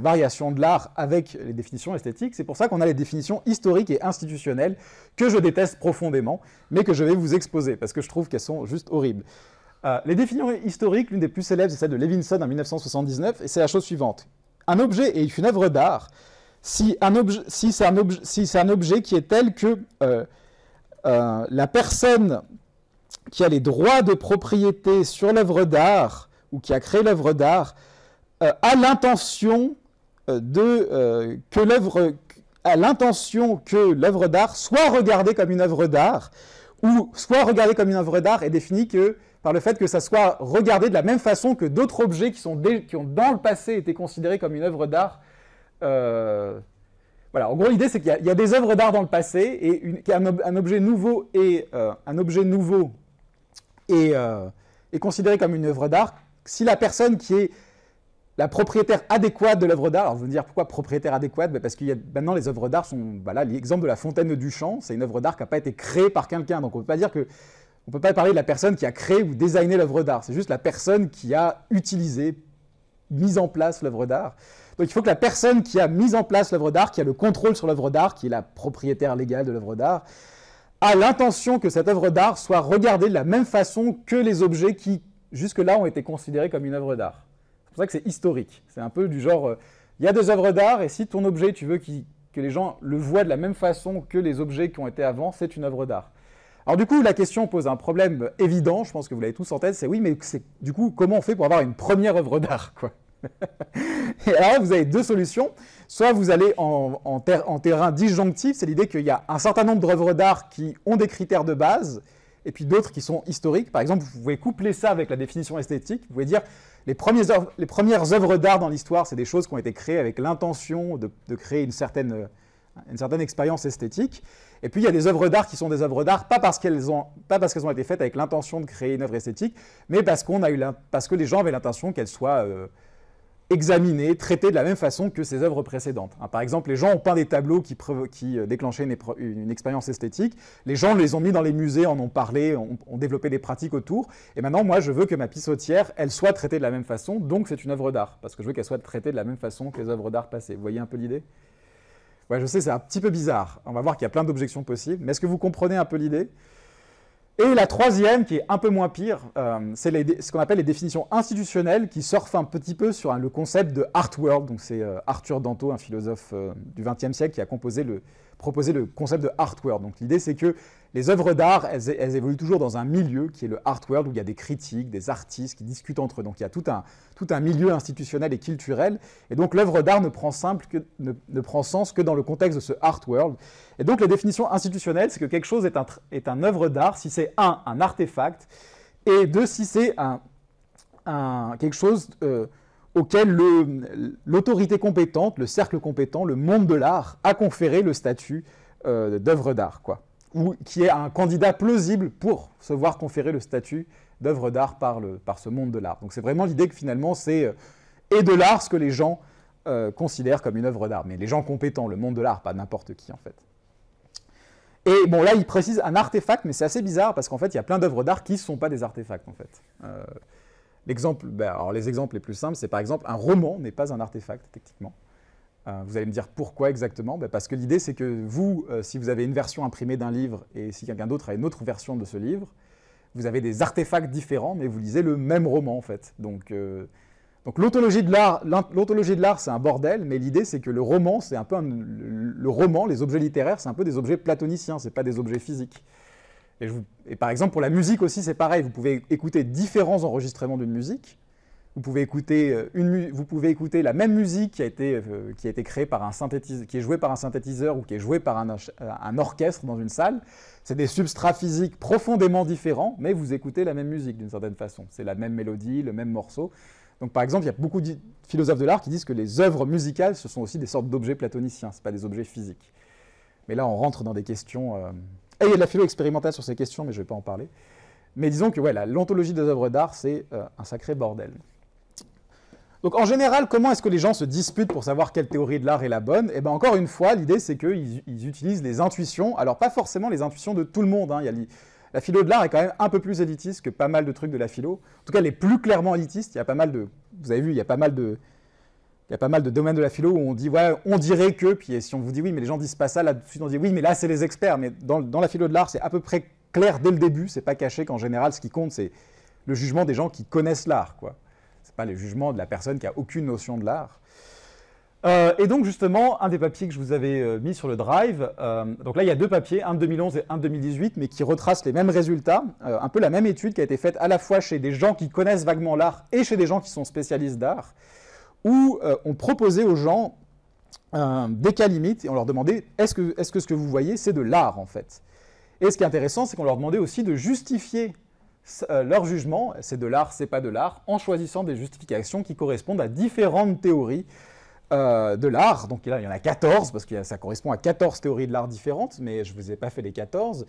S1: variations de l'art avec les définitions esthétiques. C'est pour ça qu'on a les définitions historiques et institutionnelles, que je déteste profondément, mais que je vais vous exposer, parce que je trouve qu'elles sont juste horribles. Les définitions historiques, l'une des plus célèbres, c'est celle de Levinson en 1979, et c'est la chose suivante. Un objet est une œuvre d'art si c'est un objet qui est tel que la personne qui a les droits de propriété sur l'œuvre d'art, ou qui a créé l'œuvre d'art, a l'intention que l'œuvre d'art soit regardée comme une œuvre d'art, ou soit regardée comme une œuvre d'art est définie par le fait que ça soit regardé de la même façon que d'autres objets qui ont dans le passé été considérés comme une œuvre d'art. Voilà. En gros, l'idée, c'est qu'il y a des œuvres d'art dans le passé, et un objet nouveau est considéré comme une œuvre d'art si la personne qui est la propriétaire adéquate de l'œuvre d'art. Alors vous me dire pourquoi propriétaire adéquate? Parce qu'il y a maintenant les œuvres d'art sont... Voilà, l'exemple de la Fontaine de Duchamp, c'est une œuvre d'art qui n'a pas été créée par quelqu'un. Donc on ne peut pas parler de la personne qui a créé ou designé l'œuvre d'art. C'est juste la personne qui a utilisé, mis en place l'œuvre d'art. Donc il faut que la personne qui a mis en place l'œuvre d'art, qui a le contrôle sur l'œuvre d'art, qui est la propriétaire légale de l'œuvre d'art, a l'intention que cette œuvre d'art soit regardée de la même façon que les objets qui, jusque-là, ont été considérés comme une œuvre d'art. C'est pour ça que c'est historique. C'est un peu du genre, il y a des œuvres d'art, et si ton objet, tu veux que les gens le voient de la même façon que les objets qui ont été avant, c'est une œuvre d'art. Alors du coup, la question pose un problème évident, je pense que vous l'avez tous en tête, c'est oui, mais du coup, comment on fait pour avoir une première œuvre d'art, quoi? Et alors vous avez deux solutions. Soit vous allez en terrain disjonctif, c'est l'idée qu'il y a un certain nombre d'œuvres d'art qui ont des critères de base, et puis d'autres qui sont historiques. Par exemple, vous pouvez coupler ça avec la définition esthétique. Vous pouvez dire les premières œuvres d'art dans l'histoire, c'est des choses qui ont été créées avec l'intention de créer une certaine expérience esthétique. Et puis il y a des œuvres d'art qui sont des œuvres d'art, pas parce qu'elles ont été faites avec l'intention de créer une œuvre esthétique, mais parce que les gens avaient l'intention qu'elles soient examinées, traitées de la même façon que ces œuvres précédentes. Par exemple, les gens ont peint des tableaux qui déclenchaient une expérience esthétique. Les gens les ont mis dans les musées, en ont parlé, ont développé des pratiques autour. Et maintenant, moi, je veux que ma pissotière, elle soit traitée de la même façon, donc c'est une œuvre d'art, parce que je veux qu'elle soit traitée de la même façon que les œuvres d'art passées. Vous voyez un peu l'idée? Ouais, je sais, c'est un petit peu bizarre. On va voir qu'il y a plein d'objections possibles, mais est-ce que vous comprenez un peu l'idée? Et la troisième, qui est un peu moins pire, c'est ce qu'on appelle les définitions institutionnelles, qui surfent un petit peu sur le concept de art world. Donc c'est Arthur Danto, un philosophe du XXe siècle, qui a proposé le concept de art world. Donc l'idée, c'est que les œuvres d'art, elles évoluent toujours dans un milieu qui est le art world, où il y a des critiques, des artistes qui discutent entre eux. Donc il y a tout un milieu institutionnel et culturel. Et donc l'œuvre d'art ne prend sens que dans le contexte de ce art world. Et donc la définition institutionnelle, c'est que quelque chose est un œuvre d'art si c'est un artefact, et deux, si c'est quelque chose auquel l'autorité compétente, le cercle compétent, le monde de l'art a conféré le statut d'œuvre d'art, quoi. Ou qui est un candidat plausible pour se voir conférer le statut d'œuvre d'art par ce monde de l'art. Donc c'est vraiment l'idée que finalement c'est de l'art ce que les gens considèrent comme une œuvre d'art, mais les gens compétents, le monde de l'art, pas n'importe qui en fait. Et bon là il précise un artefact, mais c'est assez bizarre parce qu'en fait il y a plein d'œuvres d'art qui ne sont pas des artefacts en fait. Alors les exemples les plus simples, c'est par exemple un roman n'est pas un artefact techniquement. Vous allez me dire pourquoi exactement? Parce que l'idée, c'est que vous, si vous avez une version imprimée d'un livre et si quelqu'un d'autre a une autre version de ce livre, vous avez des artefacts différents, mais vous lisez le même roman, en fait. Donc l'ontologie de l'art, c'est un bordel, mais l'idée, c'est que le roman, c'est un peu le roman, les objets littéraires, c'est un peu des objets platoniciens, c'est pas des objets physiques. Et par exemple, pour la musique aussi, c'est pareil. Vous pouvez écouter différents enregistrements d'une musique. Vous pouvez écouter la même musique qui a été créée par un synthétiseur, qui est jouée par un synthétiseur ou qui est jouée par un orchestre dans une salle. C'est des substrats physiques profondément différents, mais vous écoutez la même musique d'une certaine façon. C'est la même mélodie, le même morceau. Donc par exemple, il y a beaucoup de philosophes de l'art qui disent que les œuvres musicales, ce sont aussi des sortes d'objets platoniciens, ce ne sont pas des objets physiques. Mais là, on rentre dans des questions... Et il y a de la philo expérimentale sur ces questions, mais je ne vais pas en parler. Mais disons que l'ontologie des œuvres d'art, c'est un sacré bordel. Donc en général, comment est-ce que les gens se disputent pour savoir quelle théorie de l'art est la bonne? Et bien encore une fois, l'idée c'est qu'ils utilisent les intuitions, alors pas forcément les intuitions de tout le monde. Hein. La philo de l'art est quand même un peu plus élitiste que pas mal de trucs de la philo. En tout cas, les plus clairement élitistes, il y a pas mal de... Vous avez vu, il y a pas mal de domaines de la philo où on dit, ouais, on dirait que, puis si on vous dit oui, mais les gens disent pas ça, là, tout de suite on dit oui, mais là c'est les experts. Mais dans la philo de l'art, c'est à peu près clair dès le début, c'est pas caché qu'en général, ce qui compte, c'est le jugement des gens qui connaissent l'art, quoi. Pas le jugement de la personne qui n'a aucune notion de l'art. Et donc justement, un des papiers que je vous avais mis sur le Drive, donc là il y a deux papiers, un de 2011 et un de 2018, mais qui retracent les mêmes résultats, un peu la même étude qui a été faite à la fois chez des gens qui connaissent vaguement l'art et chez des gens qui sont spécialistes d'art, où on proposait aux gens des cas limites et on leur demandait est-ce que ce que vous voyez c'est de l'art en fait. Et ce qui est intéressant, c'est qu'on leur demandait aussi de justifier leur jugement, c'est de l'art, c'est pas de l'art, en choisissant des justifications qui correspondent à différentes théories de l'art. Donc là, il y en a 14, parce que ça correspond à 14 théories de l'art différentes, mais je ne vous ai pas fait les 14.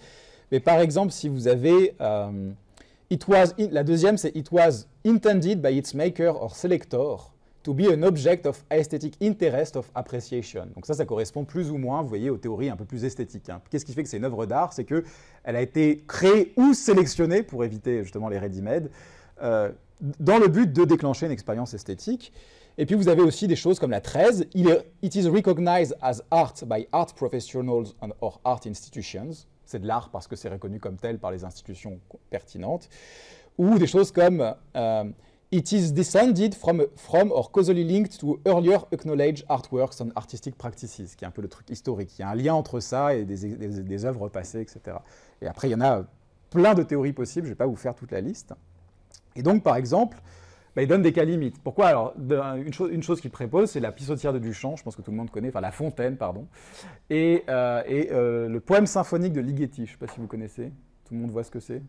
S1: Mais par exemple, si vous avez... la deuxième, c'est « It was intended by its maker or selector to be an object of aesthetic interest of appreciation ». Donc ça correspond plus ou moins, vous voyez, aux théories un peu plus esthétiques. Hein. Qu'est-ce qui fait que c'est une œuvre d'art? C'est qu'elle a été créée ou sélectionnée, pour éviter justement les ready-made, dans le but de déclencher une expérience esthétique. Et puis vous avez aussi des choses comme la 13, « It is recognized as art by art professionals or art institutions ». C'est de l'art parce que c'est reconnu comme tel par les institutions pertinentes. Ou des choses comme It is descended from or causally linked to earlier acknowledged artworks and artistic practices, qui est un peu le truc historique. Il y a un lien entre ça et des œuvres passées, etc. Et après, il y en a plein de théories possibles, je ne vais pas vous faire toute la liste. Et donc, par exemple, il donne des cas limites. Pourquoi? Alors, une chose qu'il propose, c'est la Pissotière de Duchamp, je pense que tout le monde connaît, enfin La Fontaine, pardon, et le poème symphonique de Ligeti, je ne sais pas si vous connaissez, tout le monde voit ce que c'est?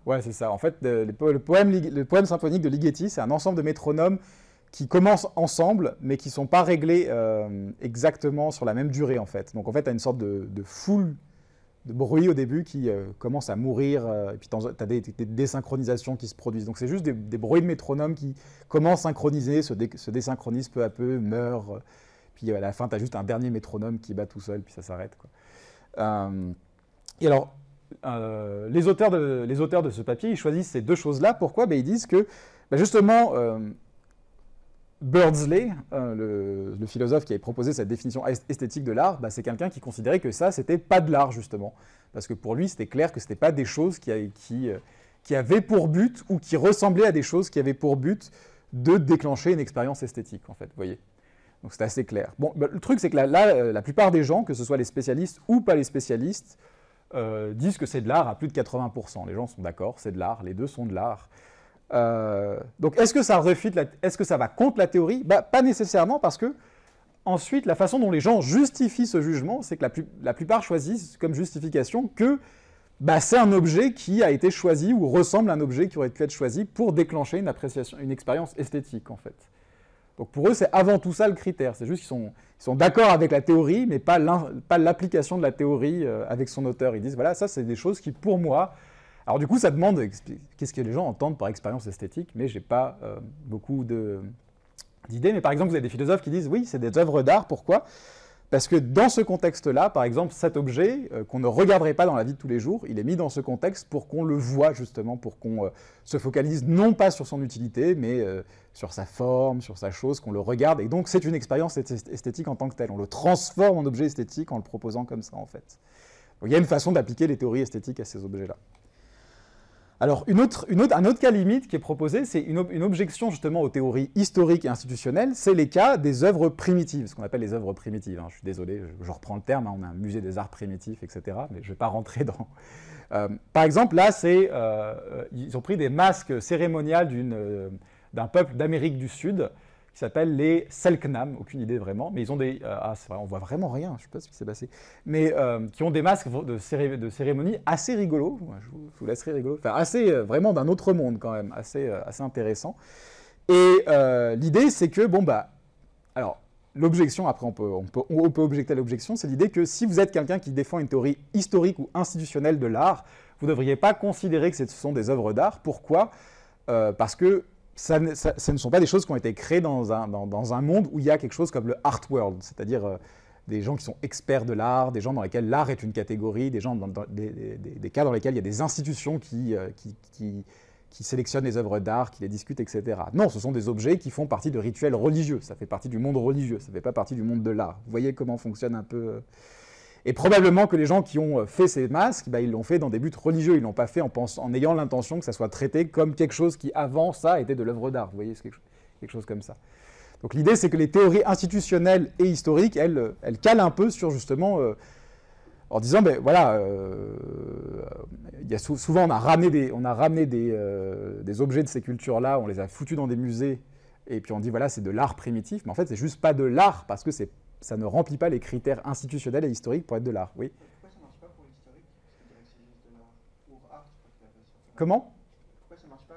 S1: Ouais, c'est ça. En fait, le poème symphonique de Ligeti, c'est un ensemble de métronomes qui commencent ensemble, mais qui ne sont pas réglés exactement sur la même durée, en fait. Donc, en fait, tu as une sorte de foule de bruit au début qui commence à mourir, et puis tu as des désynchronisations qui se produisent. Donc, c'est juste des bruits de métronomes qui commencent synchronisés, se désynchronisent peu à peu, meurent, puis à la fin, tu as juste un dernier métronome qui bat tout seul, puis ça s'arrête, quoi. Et alors, les auteurs de ce papier, ils choisissent ces deux choses-là. Pourquoi? Ils disent que, justement, Beardsley, le philosophe qui avait proposé cette définition esthétique de l'art, c'est quelqu'un qui considérait que ça, c'était pas de l'art, justement. Parce que pour lui, c'était clair que c'était pas des choses qui avaient pour but, ou qui ressemblaient à des choses qui avaient pour but de déclencher une expérience esthétique, en fait, vous voyez. Donc c'était assez clair. Bon, le truc, c'est que là, la plupart des gens, que ce soit les spécialistes ou pas les spécialistes, disent que c'est de l'art à plus de 80%. Les gens sont d'accord, c'est de l'art, les deux sont de l'art. Donc est-ce que ça est-ce que ça va contre la théorie? Pas nécessairement, parce que ensuite, la façon dont les gens justifient ce jugement, c'est que la plupart choisissent comme justification que c'est un objet qui a été choisi ou ressemble à un objet qui aurait pu être choisi pour déclencher une expérience esthétique, en fait. Donc pour eux, c'est avant tout ça le critère. C'est juste qu'ils sont d'accord avec la théorie, mais pas l'application de la théorie avec son auteur. Ils disent, voilà, ça, c'est des choses qui, pour moi... Alors du coup, ça demande qu'est-ce que les gens entendent par expérience esthétique, mais je n'ai pas beaucoup d'idées. Mais par exemple, vous avez des philosophes qui disent, oui, c'est des œuvres d'art. Pourquoi ? Parce que dans ce contexte-là, par exemple, cet objet qu'on ne regarderait pas dans la vie de tous les jours, il est mis dans ce contexte pour qu'on le voit, justement, pour qu'on se focalise non pas sur son utilité, mais sur sa forme, sur sa chose, qu'on le regarde. Et donc, c'est une expérience esthétique en tant que telle. On le transforme en objet esthétique en le proposant comme ça, en fait. Donc, il y a une façon d'appliquer les théories esthétiques à ces objets-là. Alors, un autre cas limite qui est proposé, c'est une objection justement aux théories historiques et institutionnelles, c'est les cas des œuvres primitives, ce qu'on appelle les œuvres primitives. Je suis désolé, je reprends le terme, on a un musée des arts primitifs, etc., mais je ne vais pas rentrer dans... par exemple, là, ils ont pris des masques cérémoniales d'un peuple d'Amérique du Sud, qui s'appelle les Selknam, aucune idée vraiment, mais ils ont des... c'est vrai, on voit vraiment rien, je ne sais pas ce qui s'est passé, mais qui ont des masques de cérémonie assez rigolos, je vous laisserai rigoler, enfin assez, vraiment d'un autre monde quand même, assez intéressant. Et l'idée, c'est que, alors, l'objection, après on peut objecter à l'objection, c'est l'idée que si vous êtes quelqu'un qui défend une théorie historique ou institutionnelle de l'art, vous ne devriez pas considérer que ce sont des œuvres d'art. Pourquoi ? Parce que ce ne sont pas des choses qui ont été créées dans un monde où il y a quelque chose comme le art world, c'est-à-dire des gens qui sont experts de l'art, des gens dans lesquels l'art est une catégorie, des cas dans lesquels il y a des institutions qui sélectionnent les œuvres d'art, qui les discutent, etc. Non, ce sont des objets qui font partie de rituels religieux, ça fait partie du monde religieux, ça ne fait pas partie du monde de l'art. Vous voyez comment fonctionne un peu... Et probablement que les gens qui ont fait ces masques, ils l'ont fait dans des buts religieux. Ils ne l'ont pas fait en ayant l'intention que ça soit traité comme quelque chose qui, avant ça, était de l'œuvre d'art. Vous voyez, c'est quelque chose comme ça. Donc l'idée, c'est que les théories institutionnelles et historiques, elles calent un peu sur, justement, en disant, souvent, on a ramené des objets de ces cultures-là, on les a foutus dans des musées, et puis on dit, voilà, c'est de l'art primitif. Mais en fait, c'est juste pas de l'art, parce que ça ne remplit pas les critères institutionnels et historiques pour être de l'art. Oui.
S3: Pourquoi ça ne marche pas pour l'historique? C'est juste de l'art pour art, je crois que c'est
S1: Comment?
S3: Pourquoi ça marche pas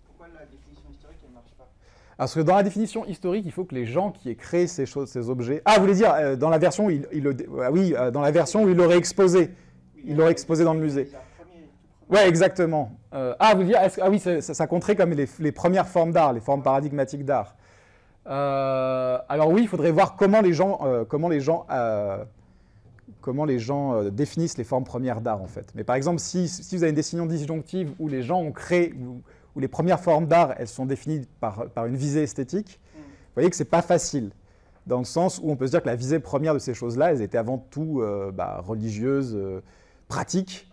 S3: pourquoi la définition historique, elle ne marche pas?
S1: Parce que dans la définition historique, il faut que les gens qui aient créé ces objets... Ah, vous voulez dire, dans la version où dans la version où il l'aurait exposé. Il l'aurait exposé dans le musée. Oui, exactement. Vous voulez dire, oui, ça compterait comme les premières formes d'art, les formes paradigmatiques d'art. Alors oui, il faudrait voir comment les gens définissent les formes premières d'art, en fait. Mais par exemple, si vous avez une définition disjonctive où les gens ont créé, où les premières formes d'art, elles sont définies par une visée esthétique, vous voyez que ce n'est pas facile, dans le sens où on peut se dire que la visée première de ces choses-là, elles étaient avant tout religieuses, pratiques,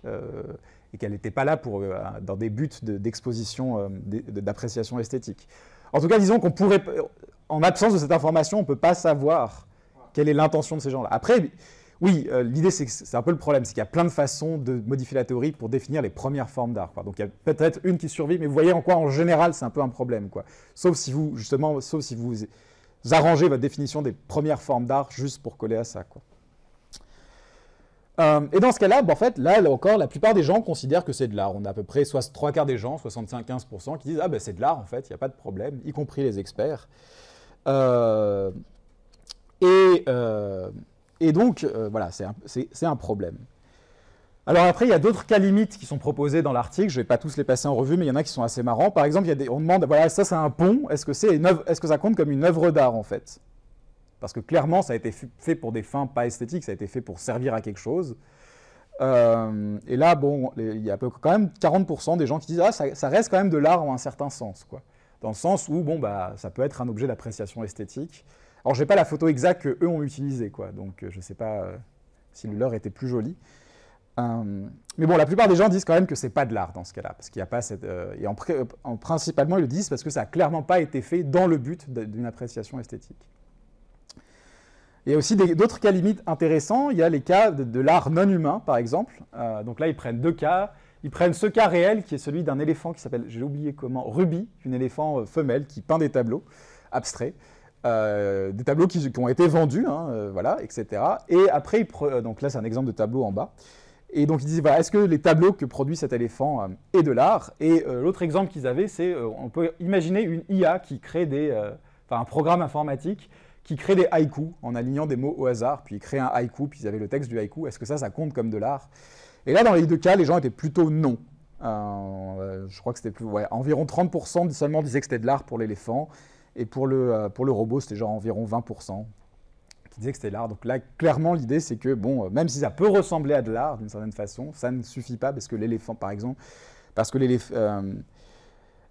S1: et qu'elles n'étaient pas là dans des buts d'exposition, d'appréciation esthétique. En tout cas, disons qu'on pourrait... En absence de cette information, on ne peut pas savoir quelle est l'intention de ces gens-là. Après, oui, l'idée, c'est un peu le problème, c'est qu'il y a plein de façons de modifier la théorie pour définir les premières formes d'art. Donc il y a peut-être une qui survit, mais vous voyez en quoi, en général, c'est un peu un problème, quoi. Sauf si vous arrangez votre définition des premières formes d'art juste pour coller à ça, quoi. Et dans ce cas-là, en fait, là encore, la plupart des gens considèrent que c'est de l'art. On a à peu près 3 quarts des gens, 65-15%, qui disent « Ah ben c'est de l'art, en fait, il n'y a pas de problème », y compris les experts. Et donc, voilà, c'est un problème. Alors après, il y a d'autres cas limites qui sont proposés dans l'article. Je ne vais pas tous les passer en revue, mais il y en a qui sont assez marrants. Par exemple, on demande, voilà, ça c'est un pont, est-ce que ça compte comme une œuvre d'art, en fait? Parce que clairement, ça a été fait pour des fins pas esthétiques, ça a été fait pour servir à quelque chose. Et là, bon, il y a quand même 40% des gens qui disent « Ah, ça reste quand même de l'art en un certain sens, quoi. » Dans le sens où, bon, ça peut être un objet d'appréciation esthétique. Alors, je n'ai pas la photo exacte qu'eux ont utilisée, quoi. Donc, je ne sais pas si leur était plus jolie. Mais bon, la plupart des gens disent quand même que ce n'est pas de l'art dans ce cas-là. Parce qu'il n'y a pas cette... principalement, ils le disent parce que ça n'a clairement pas été fait dans le but d'une appréciation esthétique. Il y a aussi d'autres cas limites intéressants. Il y a les cas de l'art non humain, par exemple. Donc là, ils prennent 2 cas. Ils prennent ce cas réel, qui est celui d'un éléphant qui s'appelle, j'ai oublié comment, Ruby, une éléphant femelle qui peint des tableaux abstraits. Des tableaux qui ont été vendus, hein, voilà, etc. Et après, donc là, c'est un exemple de tableau en bas. Et donc, ils disent, voilà, est-ce que les tableaux que produit cet éléphant est de l'art? Et l'autre exemple qu'ils avaient, c'est, on peut imaginer une IA qui crée un programme informatique qui crée des haïkus en alignant des mots au hasard, puis ils créent un haïku, puis ils avaient le texte du haïku. Est-ce que ça compte comme de l'art? Et là, dans les 2 cas, les gens étaient plutôt non. Je crois que c'était environ 30% seulement disaient que c'était de l'art pour l'éléphant, et pour le robot, c'était genre environ 20% qui disaient que c'était de l'art. Donc là, clairement, l'idée, c'est que, bon, même si ça peut ressembler à de l'art d'une certaine façon, ça ne suffit pas parce que l'éléphant, par exemple,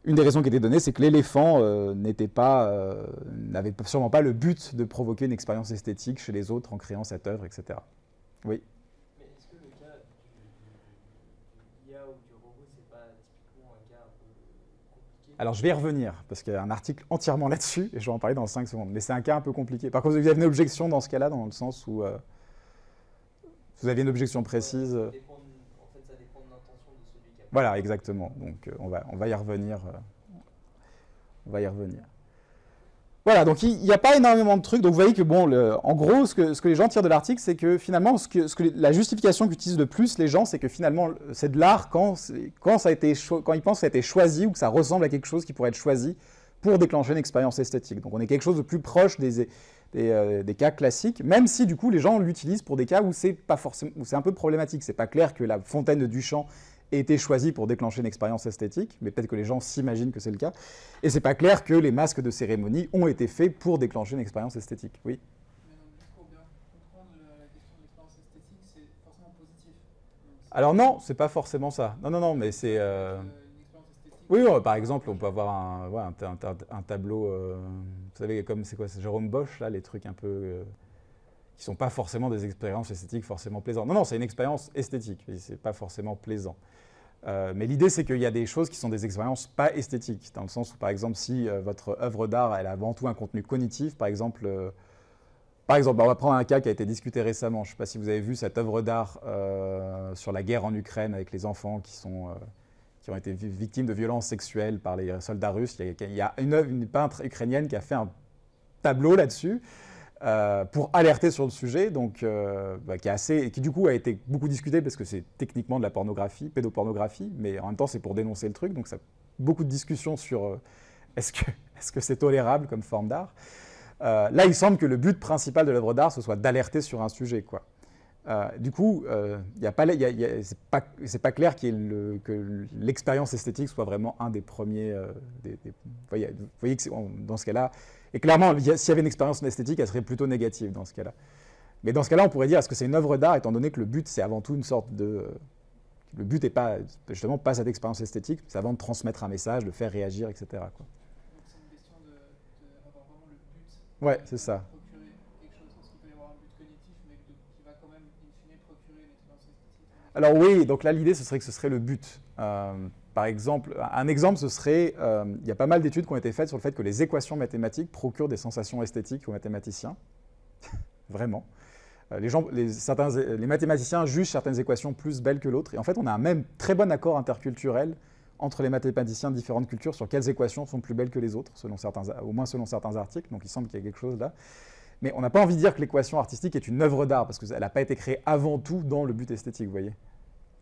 S1: une des raisons qui était donnée, c'est que l'éléphant n'avait sûrement pas le but de provoquer une expérience esthétique chez les autres en créant cette œuvre, etc. Oui.
S3: Mais est-ce que le cas du IA ou du robot, c'est pas typiquement un cas un peu compliqué?
S1: Alors je vais y revenir, parce qu'il y a un article entièrement là-dessus, et je vais en parler dans 5 secondes. Mais c'est un cas un peu compliqué. Par contre, vous avez une objection dans ce cas-là, dans le sens où vous aviez une objection précise.
S3: En fait, ça dépend de l'intention de celui qui a...
S1: Voilà, exactement. Donc on va y revenir. On va y revenir. Voilà, donc il n'y a pas énormément de trucs. Donc vous voyez que, bon, en gros, ce que les gens tirent de l'article, c'est que finalement, la justification qu'utilisent le plus les gens, c'est que finalement, c'est de l'art quand ils pensent que ça a été choisi ou que ça ressemble à quelque chose qui pourrait être choisi pour déclencher une expérience esthétique. Donc on est quelque chose de plus proche des cas classiques, même si du coup les gens l'utilisent pour des cas où c'est un peu problématique. C'est pas clair que la fontaine de Duchamp ait été choisie pour déclencher une expérience esthétique, mais peut-être que les gens s'imaginent que c'est le cas. Et c'est pas clair que les masques de cérémonie ont été faits pour déclencher une expérience esthétique. Oui.
S4: Mais donc, juste pour bien comprendre la question de l'expérience esthétique, c'est forcément positif.
S1: Alors non, c'est pas forcément ça. Non, mais c'est...
S4: Une expérience esthétique.
S1: Oui, par exemple, on peut avoir un tableau, vous savez, comme c'est quoi, c'est Jérôme Bosch, là, les trucs un peu... qui sont pas forcément des expériences esthétiques forcément plaisantes. Non, c'est une expérience esthétique, c'est pas forcément plaisant. Mais l'idée, c'est qu'il y a des choses qui sont des expériences pas esthétiques, dans le sens où, par exemple, si votre œuvre d'art, elle a avant tout un contenu cognitif, par exemple, on va prendre un cas qui a été discuté récemment. Je ne sais pas si vous avez vu cette œuvre d'art sur la guerre en Ukraine avec les enfants qui ont été victimes de violences sexuelles par les soldats russes. Il y a une peintre ukrainienne qui a fait tableau là-dessus pour alerter sur le sujet, donc, qui du coup a été beaucoup discuté parce que c'est techniquement de la pornographie, pédopornographie, mais en même temps c'est pour dénoncer le truc, donc ça a beaucoup de discussions sur est-ce que c'est tolérable comme forme d'art. Là, il semble que le but principal de l'œuvre d'art, ce soit d'alerter sur un sujet, quoi. Du coup, c'est pas clair que l'expérience esthétique soit vraiment un des premiers. Vous voyez que dans ce cas-là, et clairement, s'il y avait une expérience esthétique, elle serait plutôt négative dans ce cas-là. Mais dans ce cas-là, on pourrait dire est-ce que c'est une œuvre d'art, étant donné que le but, c'est avant tout une sorte de. Le but n'est pas justement pas cette expérience esthétique, c'est avant de transmettre un message, de faire réagir, etc. Quoi.
S4: Donc c'est une question d'avoir vraiment le but.
S1: Ouais, c'est ça.
S4: Procurer quelque chose, parce qu'il peut y avoir un but cognitif, mais qui va quand même, in fine, procurer une expérience esthétique.
S1: Alors oui, donc là, l'idée, ce serait que ce serait le but. Par exemple, un exemple, ce serait, il y a pas mal d'études qui ont été faites sur le fait que les équations mathématiques procurent des sensations esthétiques aux mathématiciens. Vraiment. Les mathématiciens jugent certaines équations plus belles que l'autre. Et en fait, on a un même très bon accord interculturel entre les mathématiciens de différentes cultures sur quelles équations sont plus belles que les autres, au moins selon certains articles. Donc il semble qu'il y a quelque chose là. Mais on n'a pas envie de dire que l'équation artistique est une œuvre d'art, parce qu'elle n'a pas été créée avant tout dans le but esthétique, vous voyez.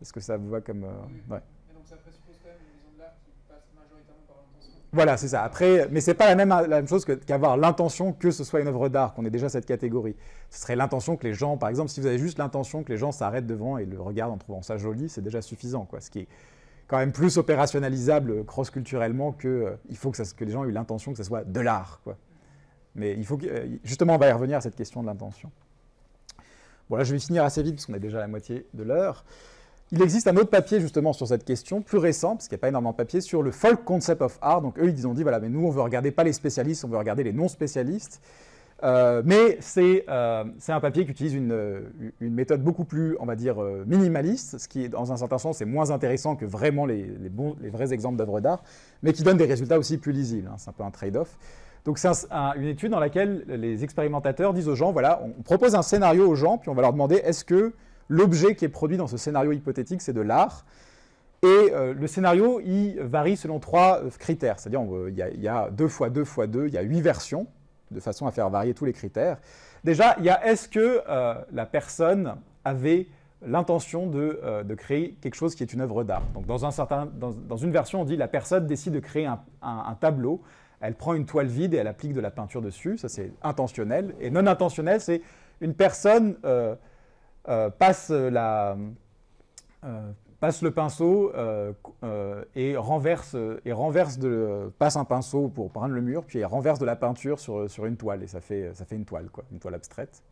S1: Est-ce que ça vous va comme...
S4: Oui.
S1: Ouais.
S4: Et donc ça présuppose quand même une vision de l'art qui passe majoritairement par l'intention.
S1: Voilà, c'est ça. Après, mais ce n'est pas la même chose qu'avoir l'intention que ce soit une œuvre d'art, qu'on ait déjà cette catégorie. Ce serait l'intention que les gens, par exemple, si vous avez juste l'intention que les gens s'arrêtent devant et le regardent en trouvant ça joli, c'est déjà suffisant, quoi. Ce qui est quand même plus opérationnalisable cross-culturellement il faut que les gens aient eu l'intention que ce soit de l'art, quoi. Mais il faut justement, on va y revenir à cette question de l'intention. Bon, là, je vais finir assez vite, parce qu'on est déjà à la moitié de l'heure. Il existe un autre papier, justement, sur cette question, plus récent, parce qu'il n'y a pas énormément de papiers, sur le folk concept of art. Donc, eux, ils ont dit, voilà, mais nous, on veut regarder pas les spécialistes, on veut regarder les non-spécialistes. Mais c'est un papier qui utilise une méthode beaucoup plus, on va dire, minimaliste, ce qui, dans un certain sens, est moins intéressant que vraiment les vrais exemples d'œuvres d'art, mais qui donne des résultats aussi plus lisibles. Hein, c'est un peu un trade-off. Donc c'est une étude dans laquelle les expérimentateurs disent aux gens, voilà, on propose un scénario aux gens, puis on va leur demander est-ce que l'objet qui est produit dans ce scénario hypothétique, c'est de l'art? Et le scénario, il varie selon 3 critères. C'est-à-dire, il y a 2 x 2 x 2, il y a 8 versions, de façon à faire varier tous les critères. Déjà, il y a est-ce que la personne avait l'intention de créer quelque chose qui est une œuvre d'art. Donc dans une version, on dit la personne décide de créer un tableau, elle prend une toile vide et elle applique de la peinture dessus, ça c'est intentionnel. Et non intentionnel, c'est une personne passe le pinceau et passe un pinceau pour peindre le mur, puis elle renverse de la peinture sur une toile, et ça fait une toile, quoi, une toile abstraite.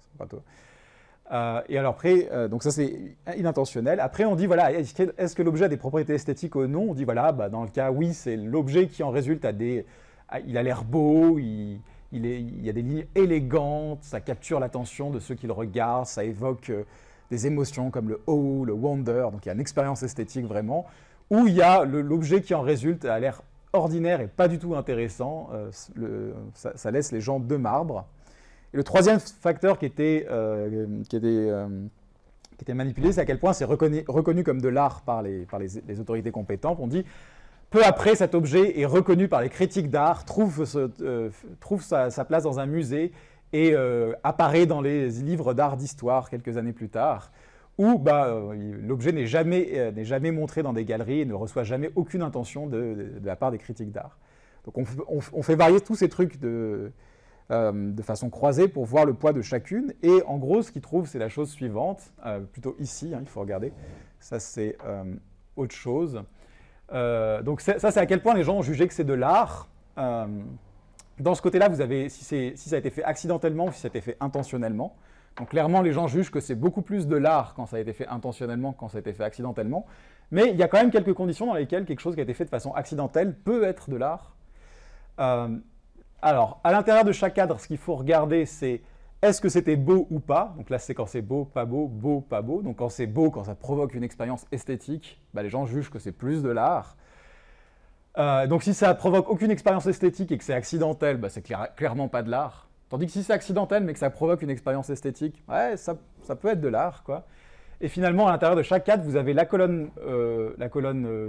S1: Et alors après, donc ça c'est inintentionnel. Après on dit, voilà, est-ce que l'objet a des propriétés esthétiques ou non? On dit, voilà, dans le cas, oui, c'est l'objet qui en résulte, il a l'air beau, il y a des lignes élégantes, ça capture l'attention de ceux qui le regardent, ça évoque des émotions comme le oh, le wonder, donc il y a une expérience esthétique vraiment, ou il y a l'objet qui en résulte a l'air ordinaire et pas du tout intéressant, ça laisse les gens de marbre. Et le troisième facteur qui était manipulé, c'est à quel point c'est reconnu comme de l'art par les autorités compétentes. On dit, peu après, cet objet est reconnu par les critiques d'art, trouve sa place dans un musée et apparaît dans les livres d'art d'histoire quelques années plus tard, où l'objet n'est jamais montré dans des galeries et ne reçoit jamais aucune intention de la part des critiques d'art. Donc on fait varier tous ces trucs de façon croisée pour voir le poids de chacune. Et en gros, ce qu'ils trouvent, c'est la chose suivante, plutôt ici, il faut regarder, ça c'est autre chose. Donc ça c'est à quel point les gens ont jugé que c'est de l'art. Dans ce côté-là, vous avez si ça a été fait accidentellement ou si ça a été fait intentionnellement. Donc clairement, les gens jugent que c'est beaucoup plus de l'art quand ça a été fait intentionnellement que quand ça a été fait accidentellement. Mais il y a quand même quelques conditions dans lesquelles quelque chose qui a été fait de façon accidentelle peut être de l'art. Alors, à l'intérieur de chaque cadre, ce qu'il faut regarder, c'est est-ce que c'était beau ou pas? Donc là, c'est quand c'est beau, pas beau, pas beau. Donc quand c'est beau, quand ça provoque une expérience esthétique, les gens jugent que c'est plus de l'art. Donc si ça provoque aucune expérience esthétique et que c'est accidentel, c'est clairement pas de l'art. Tandis que si c'est accidentel mais que ça provoque une expérience esthétique, ouais, ça peut être de l'art, quoi. Et finalement, à l'intérieur de chaque cadre, vous avez la colonne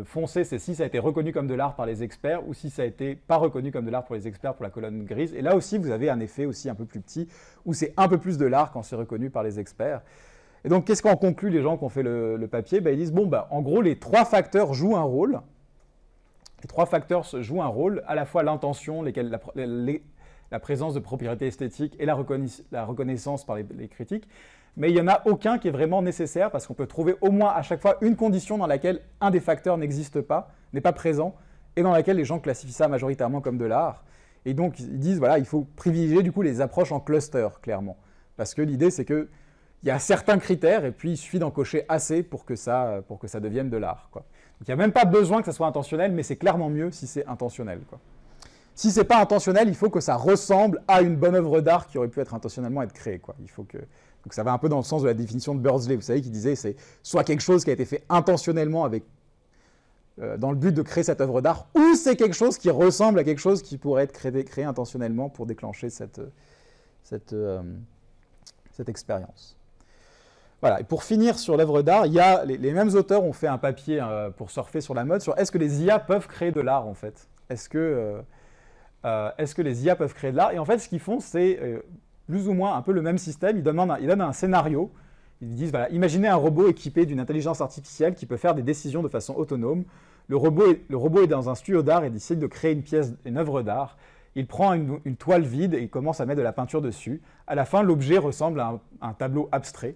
S1: foncée, c'est si ça a été reconnu comme de l'art par les experts ou si ça a été pas reconnu comme de l'art pour les experts pour la colonne grise. Et là aussi, vous avez un effet aussi un peu plus petit où c'est un peu plus de l'art quand c'est reconnu par les experts. Et donc, qu'est-ce qu'en concluent les gens qui ont fait le papier? Ils disent, en gros, les 3 facteurs jouent un rôle. Les 3 facteurs jouent un rôle, à la fois l'intention, la présence de propriétés esthétiques et la reconnaissance par les critiques. Mais il n'y en a aucun qui est vraiment nécessaire parce qu'on peut trouver au moins à chaque fois une condition dans laquelle un des facteurs n'existe pas, n'est pas présent, et dans laquelle les gens classifient ça majoritairement comme de l'art. Et donc ils disent, voilà, il faut privilégier du coup les approches en cluster, clairement. Parce que l'idée c'est qu'il y a certains critères et puis il suffit d'en cocher assez pour que ça devienne de l'art, quoi. Donc il n'y a même pas besoin que ça soit intentionnel, mais c'est clairement mieux si c'est intentionnel, quoi. Si ce n'est pas intentionnel, il faut que ça ressemble à une bonne œuvre d'art qui aurait pu être intentionnellement être créée, quoi. Donc ça va un peu dans le sens de la définition de Beardsley, vous savez, qui disait c'est soit quelque chose qui a été fait intentionnellement dans le but de créer cette œuvre d'art, ou c'est quelque chose qui ressemble à quelque chose qui pourrait être créé intentionnellement pour déclencher cette expérience. Voilà, et pour finir sur l'œuvre d'art, il y a les mêmes auteurs ont fait un papier pour surfer sur la mode sur est-ce que les IA peuvent créer de l'art en fait? Est-ce que les IA peuvent créer de l'art? Et en fait, ce qu'ils font, c'est plus ou moins un peu le même système. Ils donnent un scénario. Ils disent, voilà, imaginez un robot équipé d'une intelligence artificielle qui peut faire des décisions de façon autonome. Le robot est dans un studio d'art et décide de créer une œuvre d'art. Il prend une toile vide et il commence à mettre de la peinture dessus. À la fin, l'objet ressemble à un tableau abstrait.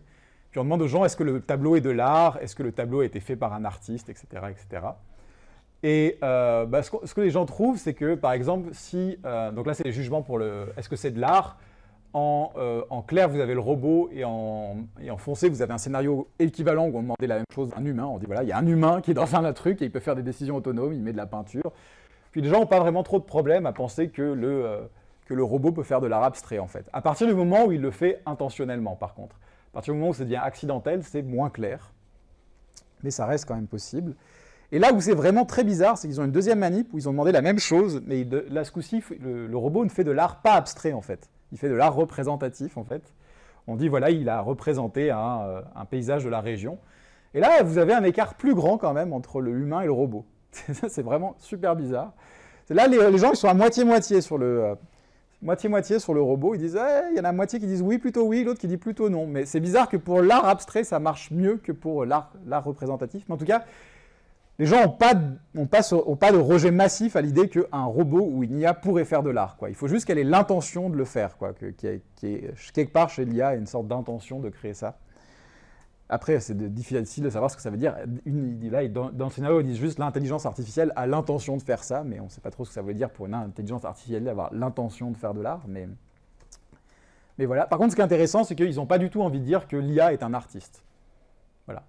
S1: Puis on demande aux gens, est-ce que le tableau est de l'art? Est-ce que le tableau a été fait par un artiste, etc., etc. Et ce que les gens trouvent, c'est que, par exemple, donc là, c'est les jugements pour est-ce que c'est de l'art? En clair, vous avez le robot et en foncé, vous avez un scénario équivalent où on demandait la même chose à un humain. On dit, voilà, il y a un humain qui est dans un truc et il peut faire des décisions autonomes, il met de la peinture. Puis les gens n'ont pas vraiment trop de problème à penser que le robot peut faire de l'art abstrait, en fait. À partir du moment où il le fait intentionnellement, par contre. À partir du moment où ça devient accidentel, c'est moins clair. Mais ça reste quand même possible. Et là où c'est vraiment très bizarre, c'est qu'ils ont une deuxième manip où ils ont demandé la même chose, mais là, ce coup-ci, le robot ne fait de l'art pas abstrait, en fait. Il fait de l'art représentatif, en fait. On dit, voilà, il a représenté un paysage de la région. Et là, vous avez un écart plus grand, quand même, entre l'humain et le robot. C'est vraiment super bizarre. Là, les gens, ils sont à moitié-moitié sur le... moitié-moitié sur le robot, ils disent il y en a moitié qui disent oui, plutôt oui, l'autre qui dit plutôt non. Mais c'est bizarre que pour l'art abstrait, ça marche mieux que pour l'art représentatif. Mais en tout cas, les gens n'ont pas de rejet massif à l'idée qu'un robot ou une IA pourrait faire de l'art. Il faut juste qu'elle ait l'intention de le faire, quelque part chez l'IA, il y a une sorte d'intention de créer ça. Après, c'est difficile de savoir ce que ça veut dire. Dans le scénario, ils disent juste l'intelligence artificielle a l'intention de faire ça, mais on ne sait pas trop ce que ça veut dire pour une intelligence artificielle d'avoir l'intention de faire de l'art. Mais voilà. Par contre, ce qui est intéressant, c'est qu'ils n'ont pas du tout envie de dire que l'IA est un artiste. Voilà.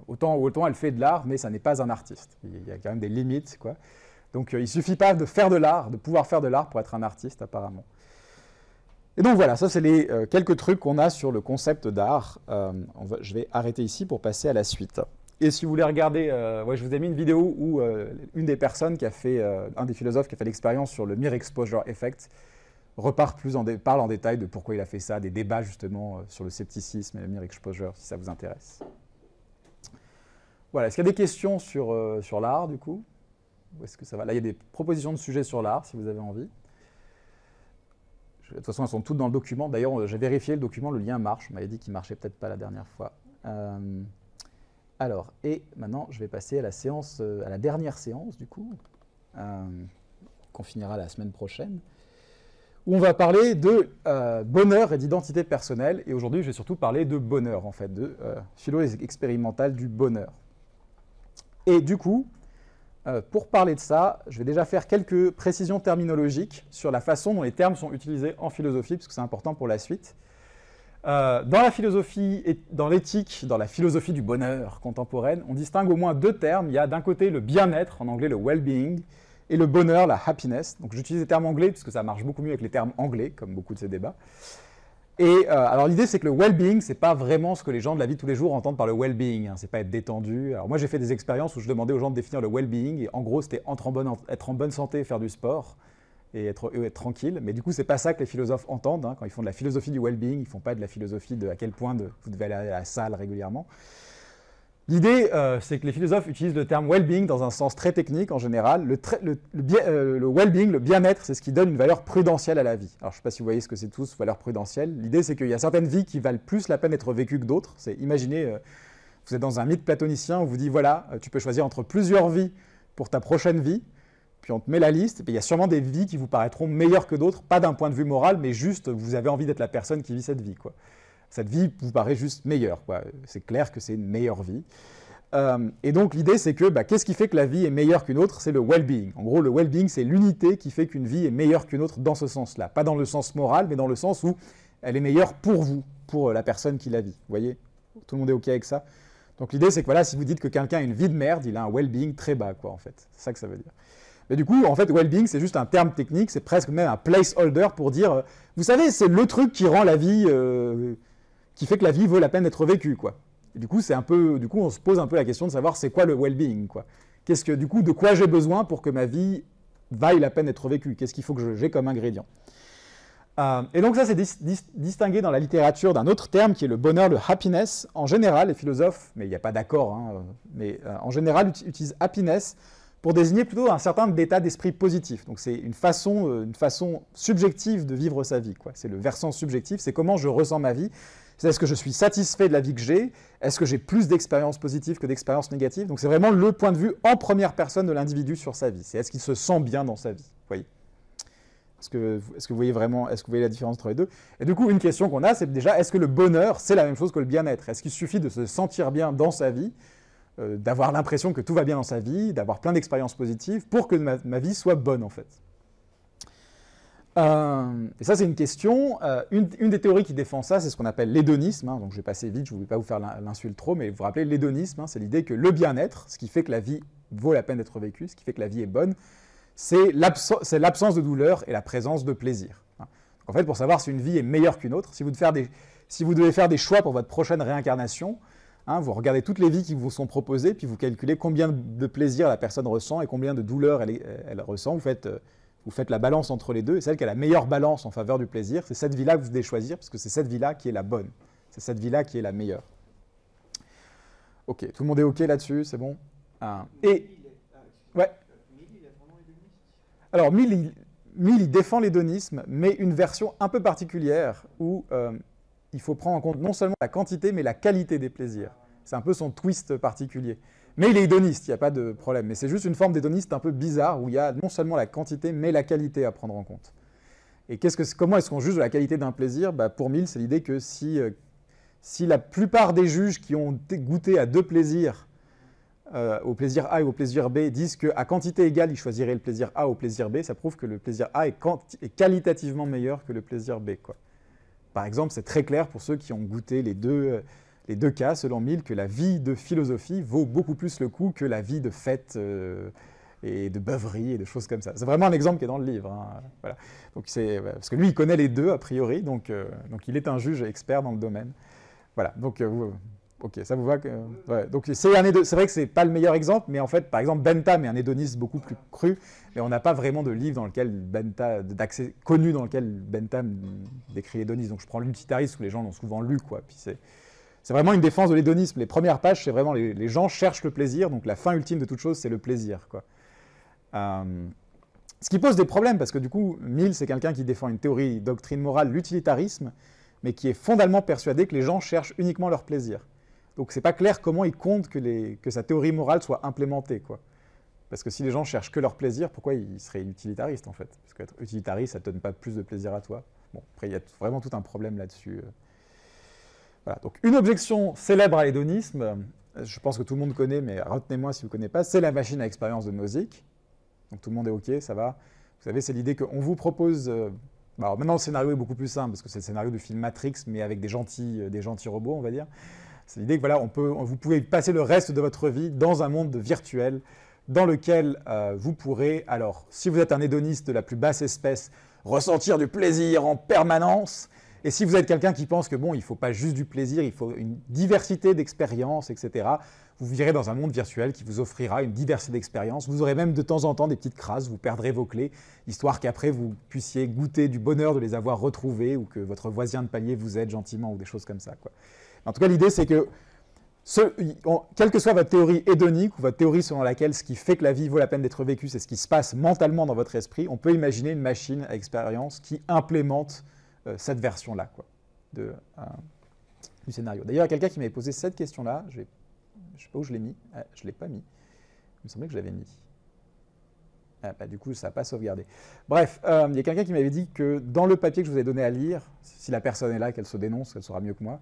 S1: Autant elle fait de l'art, mais ça n'est pas un artiste. Il y a quand même des limites, quoi. Donc, il ne suffit pas de faire de l'art, de pouvoir faire de l'art pour être un artiste, apparemment. Et donc voilà, ça c'est les quelques trucs qu'on a sur le concept d'art. Je vais arrêter ici pour passer à la suite. Et si vous voulez regarder, je vous ai mis une vidéo où une des personnes qui a fait, un des philosophes qui a fait l'expérience sur le Mere Exposure Effect, parle en détail de pourquoi il a fait ça, des débats justement sur le scepticisme et le Mere Exposure, si ça vous intéresse. Voilà, est-ce qu'il y a des questions sur l'art du coup? Ou est-ce que ça va? Là, il y a des propositions de sujets sur l'art si vous avez envie. De toute façon, elles sont toutes dans le document. D'ailleurs, j'ai vérifié le document, le lien marche. On m'avait dit qu'il ne marchait peut-être pas la dernière fois. Alors, et maintenant, je vais passer à la dernière séance, du coup, qu'on finira la semaine prochaine, où on va parler de bonheur et d'identité personnelle. Et aujourd'hui, je vais surtout parler de bonheur, en fait, de philo expérimentale du bonheur. Et du coup, pour parler de ça, je vais déjà faire quelques précisions terminologiques sur la façon dont les termes sont utilisés en philosophie, parce que c'est important pour la suite. Dans la philosophie, et dans l'éthique, dans la philosophie du bonheur contemporaine, on distingue au moins deux termes. Il y a d'un côté le bien-être, en anglais le well-being, et le bonheur, la happiness. Donc j'utilise les termes anglais, parce que ça marche beaucoup mieux avec les termes anglais, comme beaucoup de ces débats. Et alors l'idée, c'est que le well-being, c'est pas vraiment ce que les gens de la vie de tous les jours entendent par le well-being. C'est pas être détendu. Alors moi, j'ai fait des expériences où je demandais aux gens de définir le well-being. Et en gros, c'était être en bonne santé et faire du sport et être tranquille. Mais du coup, c'est pas ça que les philosophes entendent. Quand ils font de la philosophie du well-being, ils font pas de la philosophie de à quel point vous devez aller à la salle régulièrement. L'idée, c'est que les philosophes utilisent le terme well-being dans un sens très technique en général. Le well-being, le bien-être, c'est ce qui donne une valeur prudentielle à la vie. Alors, je ne sais pas si vous voyez ce que c'est tous, valeur prudentielle. L'idée, c'est qu'il y a certaines vies qui valent plus la peine d'être vécues que d'autres. Imaginez, vous êtes dans un mythe platonicien où on vous dit, voilà, tu peux choisir entre plusieurs vies pour ta prochaine vie, puis on te met la liste, et puis il y a sûrement des vies qui vous paraîtront meilleures que d'autres, pas d'un point de vue moral, mais juste, vous avez envie d'être la personne qui vit cette vie, quoi. Cette vie vous paraît juste meilleure, quoi. C'est clair que c'est une meilleure vie. Et donc l'idée, c'est que qu'est-ce qui fait que la vie est meilleure qu'une autre? C'est le well-being. En gros, le well-being, c'est l'unité qui fait qu'une vie est meilleure qu'une autre dans ce sens-là. Pas dans le sens moral, mais dans le sens où elle est meilleure pour vous, pour la personne qui la vit. Vous voyez? Tout le monde est OK avec ça? Donc l'idée, c'est que voilà, si vous dites que quelqu'un a une vie de merde, il a un well-being très bas, quoi, en fait. C'est ça que ça veut dire. Mais du coup, en fait, well-being, c'est juste un terme technique, c'est presque même un placeholder pour dire, vous savez, c'est le truc qui rend la vie... qui fait que la vie vaut la peine d'être vécue, quoi. Et du coup, on se pose un peu la question de savoir c'est quoi le well-being, quoi. De quoi j'ai besoin pour que ma vie vaille la peine d'être vécue? Qu'est-ce qu'il faut que j'ai comme ingrédient? Et donc ça, c'est distingué dans la littérature d'un autre terme qui est le bonheur, le happiness. En général, les philosophes, mais il n'y a pas d'accord, mais en général, utilisent happiness pour désigner plutôt un certain état d'esprit positif. Donc c'est une façon subjective de vivre sa vie, quoi. C'est le versant subjectif, c'est comment je ressens ma vie. Est-ce que je suis satisfait de la vie que j'ai? Est-ce que j'ai plus d'expériences positives que d'expériences négatives? Donc c'est vraiment le point de vue en première personne de l'individu sur sa vie. C'est est-ce qu'il se sent bien dans sa vie? Vous voyez? Est-ce que vous voyez vraiment, est-ce que vous voyez la différence entre les deux? Et du coup, une question qu'on a, c'est déjà, est-ce que le bonheur, c'est la même chose que le bien-être? Est-ce qu'il suffit de se sentir bien dans sa vie, d'avoir l'impression que tout va bien dans sa vie, d'avoir plein d'expériences positives pour que ma vie soit bonne, en fait? Et ça, c'est une question. Une des théories qui défend ça, c'est ce qu'on appelle l'hédonisme. Donc, je vais passer vite, je ne voulais pas vous faire l'insulte trop, mais vous vous rappelez, l'hédonisme, c'est l'idée que le bien-être, ce qui fait que la vie vaut la peine d'être vécue, ce qui fait que la vie est bonne, c'est l'absence de douleur et la présence de plaisir. Donc, en fait, pour savoir si une vie est meilleure qu'une autre, si vous devez faire des choix pour votre prochaine réincarnation, Hein, vous regardez toutes les vies qui vous sont proposées, puis vous calculez combien de plaisir la personne ressent et combien de douleur elle ressent. Vous faites la balance entre les deux, et celle qui a la meilleure balance en faveur du plaisir, c'est cette vie-là que vous devez choisir, parce que c'est cette vie-là qui est la bonne. C'est cette vie-là qui est la meilleure. Ok, tout le monde est ok là-dessus, c'est bon? Et... Ouais. Alors, Mill, il défend l'hédonisme, mais une version un peu particulière, où il faut prendre en compte non seulement la quantité, mais la qualité des plaisirs. C'est un peu son twist particulier. Mais il est hédoniste, il n'y a pas de problème. Mais c'est juste une forme d'hédoniste un peu bizarre, où il y a non seulement la quantité, mais la qualité à prendre en compte. Et comment est-ce qu'on juge de la qualité d'un plaisir? Pour Mill, c'est l'idée que si la plupart des juges qui ont goûté à deux plaisirs, au plaisir A et au plaisir B, disent qu'à quantité égale, ils choisiraient le plaisir A au plaisir B, ça prouve que le plaisir A est qualitativement meilleur que le plaisir B, quoi. Par exemple, c'est très clair pour ceux qui ont goûté les deux cas, selon Mill, que la vie de philosophie vaut beaucoup plus le coup que la vie de fête et de beuverie et de choses comme ça. C'est vraiment un exemple qui est dans le livre. Hein. Voilà. Donc parce que lui, il connaît les deux, a priori, donc il est un juge expert dans le domaine. Voilà, donc ok, ça vous va que, ouais. Donc c'est vrai que c'est pas le meilleur exemple, mais en fait, par exemple, Bentham est un hédoniste beaucoup plus cru, mais on n'a pas vraiment de livre d'accès connu dans lequel Bentham décrit l'hédonisme. Donc je prends l'utilitarisme, où les gens l'ont souvent lu, quoi. Puis c'est vraiment une défense de l'hédonisme. Les premières pages, c'est vraiment les gens cherchent le plaisir, donc la fin ultime de toute chose, c'est le plaisir, quoi. Ce qui pose des problèmes, parce que du coup, Mill, c'est quelqu'un qui défend une théorie doctrine morale, l'utilitarisme, mais qui est fondamentalement persuadé que les gens cherchent uniquement leur plaisir. Donc c'est pas clair comment il compte que sa théorie morale soit implémentée, quoi. Parce que si les gens cherchent que leur plaisir, pourquoi ils seraient utilitaristes, en fait? Parce qu'être utilitariste, ça ne te donne pas plus de plaisir à toi. Bon, après, il y a vraiment tout un problème là-dessus. Voilà. Donc une objection célèbre à l'hédonisme, je pense que tout le monde connaît, mais retenez-moi si vous ne connaissez pas, c'est la machine à expérience de Nozick. Donc tout le monde est OK, ça va. Vous savez, c'est l'idée qu'on vous propose... alors maintenant, le scénario est beaucoup plus simple, parce que c'est le scénario du film Matrix, mais avec des gentils robots, on va dire. C'est l'idée que voilà, vous pouvez passer le reste de votre vie dans un monde virtuel, dans lequel vous pourrez, alors, si vous êtes un hédoniste de la plus basse espèce, ressentir du plaisir en permanence. Et si vous êtes quelqu'un qui pense que bon, il ne faut pas juste du plaisir, il faut une diversité d'expériences, etc., vous vivrez dans un monde virtuel qui vous offrira une diversité d'expériences. Vous aurez même de temps en temps des petites crasses, vous perdrez vos clés, histoire qu'après vous puissiez goûter du bonheur de les avoir retrouvées ou que votre voisin de palier vous aide gentiment ou des choses comme ça, quoi. En tout cas, l'idée, c'est que quelle que soit votre théorie hédonique ou votre théorie selon laquelle ce qui fait que la vie vaut la peine d'être vécue, c'est ce qui se passe mentalement dans votre esprit, on peut imaginer une machine à expérience qui implémente cette version-là, quoi, du scénario. D'ailleurs, il y a quelqu'un qui m'avait posé cette question-là, je ne sais pas où je l'ai mis, je ne l'ai pas mis, il me semblait que je l'avais mis. Du coup, ça n'a pas sauvegardé. Bref, il y a quelqu'un qui m'avait dit que dans le papier que je vous ai donné à lire, si la personne est là, qu'elle se dénonce, elle saura mieux que moi,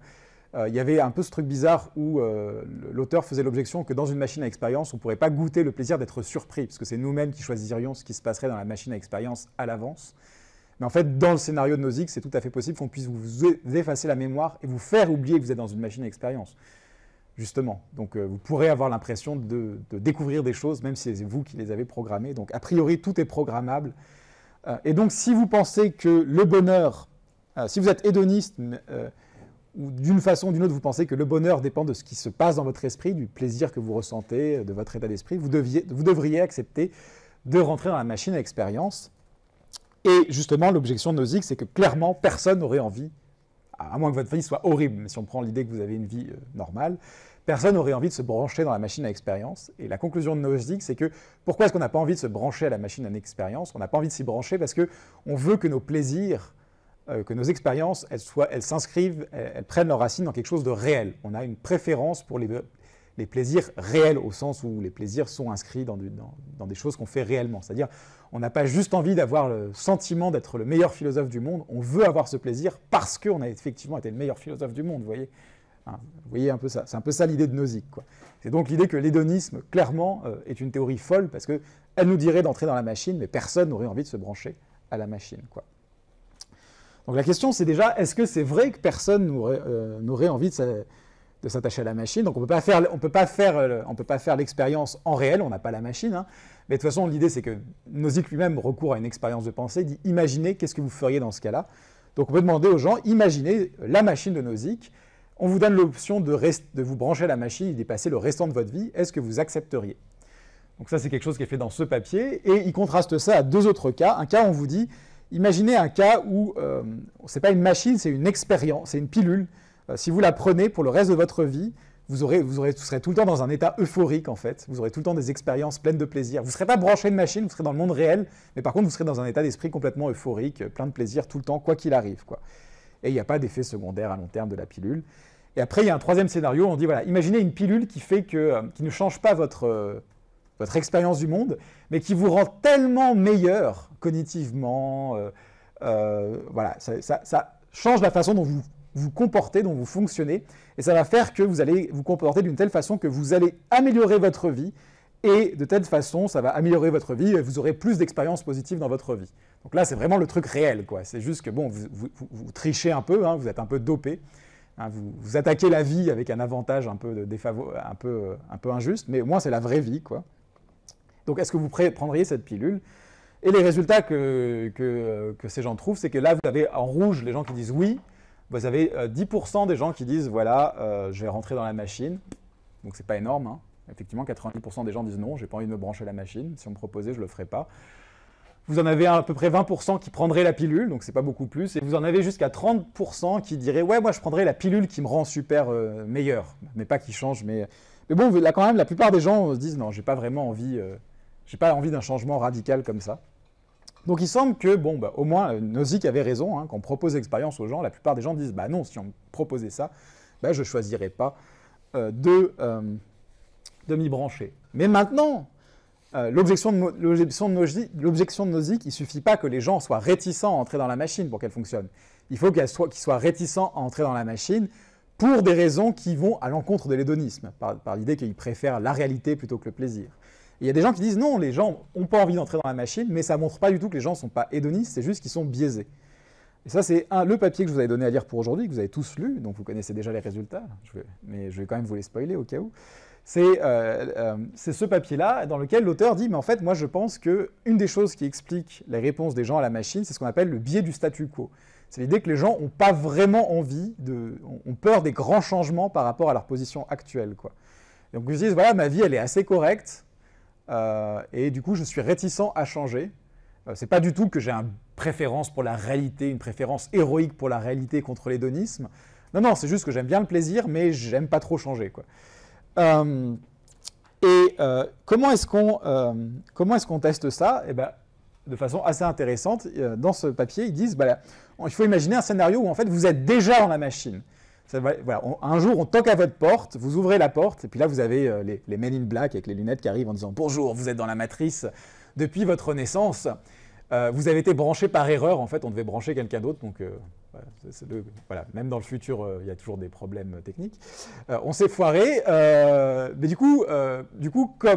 S1: il y avait un peu ce truc bizarre où l'auteur faisait l'objection que dans une machine à expérience, on ne pourrait pas goûter le plaisir d'être surpris, parce que c'est nous-mêmes qui choisirions ce qui se passerait dans la machine à expérience à l'avance. Mais en fait, dans le scénario de Nozick, c'est tout à fait possible qu'on puisse vous effacer la mémoire et vous faire oublier que vous êtes dans une machine à expérience, justement. Donc vous pourrez avoir l'impression de découvrir des choses, même si c'est vous qui les avez programmées. Donc a priori, tout est programmable. Et donc si vous pensez que le bonheur, si vous êtes hédoniste, ou d'une façon ou d'une autre, vous pensez que le bonheur dépend de ce qui se passe dans votre esprit, du plaisir que vous ressentez, de votre état d'esprit, vous devriez accepter de rentrer dans la machine à expérience. Et justement, l'objection de Nozick, c'est que clairement, personne n'aurait envie, à moins que votre vie soit horrible, mais si on prend l'idée que vous avez une vie normale, personne n'aurait envie de se brancher dans la machine à expérience. Et la conclusion de Nozick, c'est que pourquoi est-ce qu'on n'a pas envie de se brancher à la machine à expérience? On n'a pas envie de s'y brancher parce qu'on veut que nos plaisirs, que nos expériences, elles s'inscrivent, elles prennent leur racine dans quelque chose de réel. On a une préférence pour les plaisirs réels, au sens où les plaisirs sont inscrits dans des choses qu'on fait réellement. C'est-à-dire, on n'a pas juste envie d'avoir le sentiment d'être le meilleur philosophe du monde, on veut avoir ce plaisir parce qu'on a effectivement été le meilleur philosophe du monde, vous voyez. Vous voyez un peu ça. C'est un peu ça l'idée de Nozick, quoi. C'est donc l'idée que l'hédonisme, clairement, est une théorie folle, parce qu'elle nous dirait d'entrer dans la machine, mais personne n'aurait envie de se brancher à la machine, quoi. Donc la question, c'est déjà, est-ce que c'est vrai que personne n'aurait envie de s'attacher à la machine? Donc on ne peut pas faire l'expérience en réel, on n'a pas la machine, hein. Mais de toute façon, l'idée, c'est que Nozick lui-même recourt à une expérience de pensée, il dit, imaginez, qu'est-ce que vous feriez dans ce cas-là? Donc on peut demander aux gens, imaginez la machine de Nozick, on vous donne l'option de vous brancher à la machine et d'y passer le restant de votre vie. Est-ce que vous accepteriez? Donc ça, c'est quelque chose qui est fait dans ce papier. Et il contraste ça à 2 autres cas. Un cas, on vous dit, imaginez un cas où ce n'est pas une machine, c'est une expérience, c'est une pilule. Si vous la prenez pour le reste de votre vie, vous serez tout le temps dans un état euphorique, en fait. Vous aurez tout le temps des expériences pleines de plaisir. Vous ne serez pas branché à une machine, vous serez dans le monde réel, mais par contre, vous serez dans un état d'esprit complètement euphorique, plein de plaisir tout le temps, quoi qu'il arrive, quoi. Et il n'y a pas d'effet secondaire à long terme de la pilule. Et après, il y a un 3e scénario, on dit, voilà, imaginez une pilule qui ne change pas votre expérience du monde, mais qui vous rend tellement meilleur cognitivement, voilà, ça change la façon dont vous vous comportez, dont vous fonctionnez, et ça va faire que vous allez vous comporter d'une telle façon que vous allez améliorer votre vie, et de telle façon, ça va améliorer votre vie, et vous aurez plus d'expériences positives dans votre vie. Donc là, c'est vraiment le truc réel, quoi. C'est juste que, bon, vous trichez un peu, hein, vous êtes un peu dopé, hein, vous attaquez la vie avec un avantage un peu injuste, mais au moins, c'est la vraie vie, quoi. Donc, est-ce que vous prendriez cette pilule? Et les résultats que ces gens trouvent, c'est que là, vous avez en rouge les gens qui disent oui, vous avez 10% des gens qui disent voilà, je vais rentrer dans la machine. Donc, c'est pas énorme, hein. Effectivement, 90% des gens disent non, j'ai pas envie de me brancher à la machine. Si on me proposait, je le ferais pas. Vous en avez à peu près 20% qui prendraient la pilule, donc c'est pas beaucoup plus. Et vous en avez jusqu'à 30% qui diraient ouais, moi je prendrais la pilule qui me rend super meilleur, mais pas qui change. Mais bon, là quand même, la plupart des gens se disent non, j'ai pas vraiment envie. J'ai pas envie d'un changement radical comme ça. Donc il semble que, bon, bah, au moins, Nozick avait raison, hein, quand on propose l'expérience aux gens, la plupart des gens disent, bah non, si on me proposait ça, bah, je ne choisirais pas de m'y brancher. Mais maintenant, l'objection de Nozick, il ne suffit pas que les gens soient réticents à entrer dans la machine pour qu'elle fonctionne. Il faut qu'ils soient réticents à entrer dans la machine pour des raisons qui vont à l'encontre de l'hédonisme, par l'idée qu'ils préfèrent la réalité plutôt que le plaisir. Il y a des gens qui disent non, les gens n'ont pas envie d'entrer dans la machine, mais ça ne montre pas du tout que les gens ne sont pas hédonistes, c'est juste qu'ils sont biaisés. Et ça, c'est le papier que je vous avais donné à lire pour aujourd'hui, que vous avez tous lu, donc vous connaissez déjà les résultats, mais je vais quand même vous les spoiler au cas où. C'est ce papier-là dans lequel l'auteur dit, mais en fait, moi je pense qu'une des choses qui explique les réponses des gens à la machine, c'est ce qu'on appelle le biais du statu quo. C'est l'idée que les gens n'ont pas vraiment envie, ont peur des grands changements par rapport à leur position actuelle, quoi. Donc ils se disent, voilà, ma vie, elle est assez correcte, et du coup, je suis réticent à changer. C'est pas du tout que j'ai une préférence pour la réalité, une préférence héroïque pour la réalité contre l'hédonisme. Non, non, c'est juste que j'aime bien le plaisir, mais j'aime pas trop changer, quoi. Comment est-ce qu'on teste ça? Eh ben, de façon assez intéressante, dans ce papier, ils disent, bah, il faut imaginer un scénario où en fait vous êtes déjà dans la machine. Voilà, un jour, on toque à votre porte, vous ouvrez la porte, et puis là, vous avez les Men in Black avec les lunettes qui arrivent en disant « Bonjour, vous êtes dans la matrice depuis votre naissance. Vous avez été branché par erreur, en fait, on devait brancher quelqu'un d'autre. » Donc, voilà, même dans le futur, il y a toujours des problèmes techniques. On s'est foiré, mais du coup,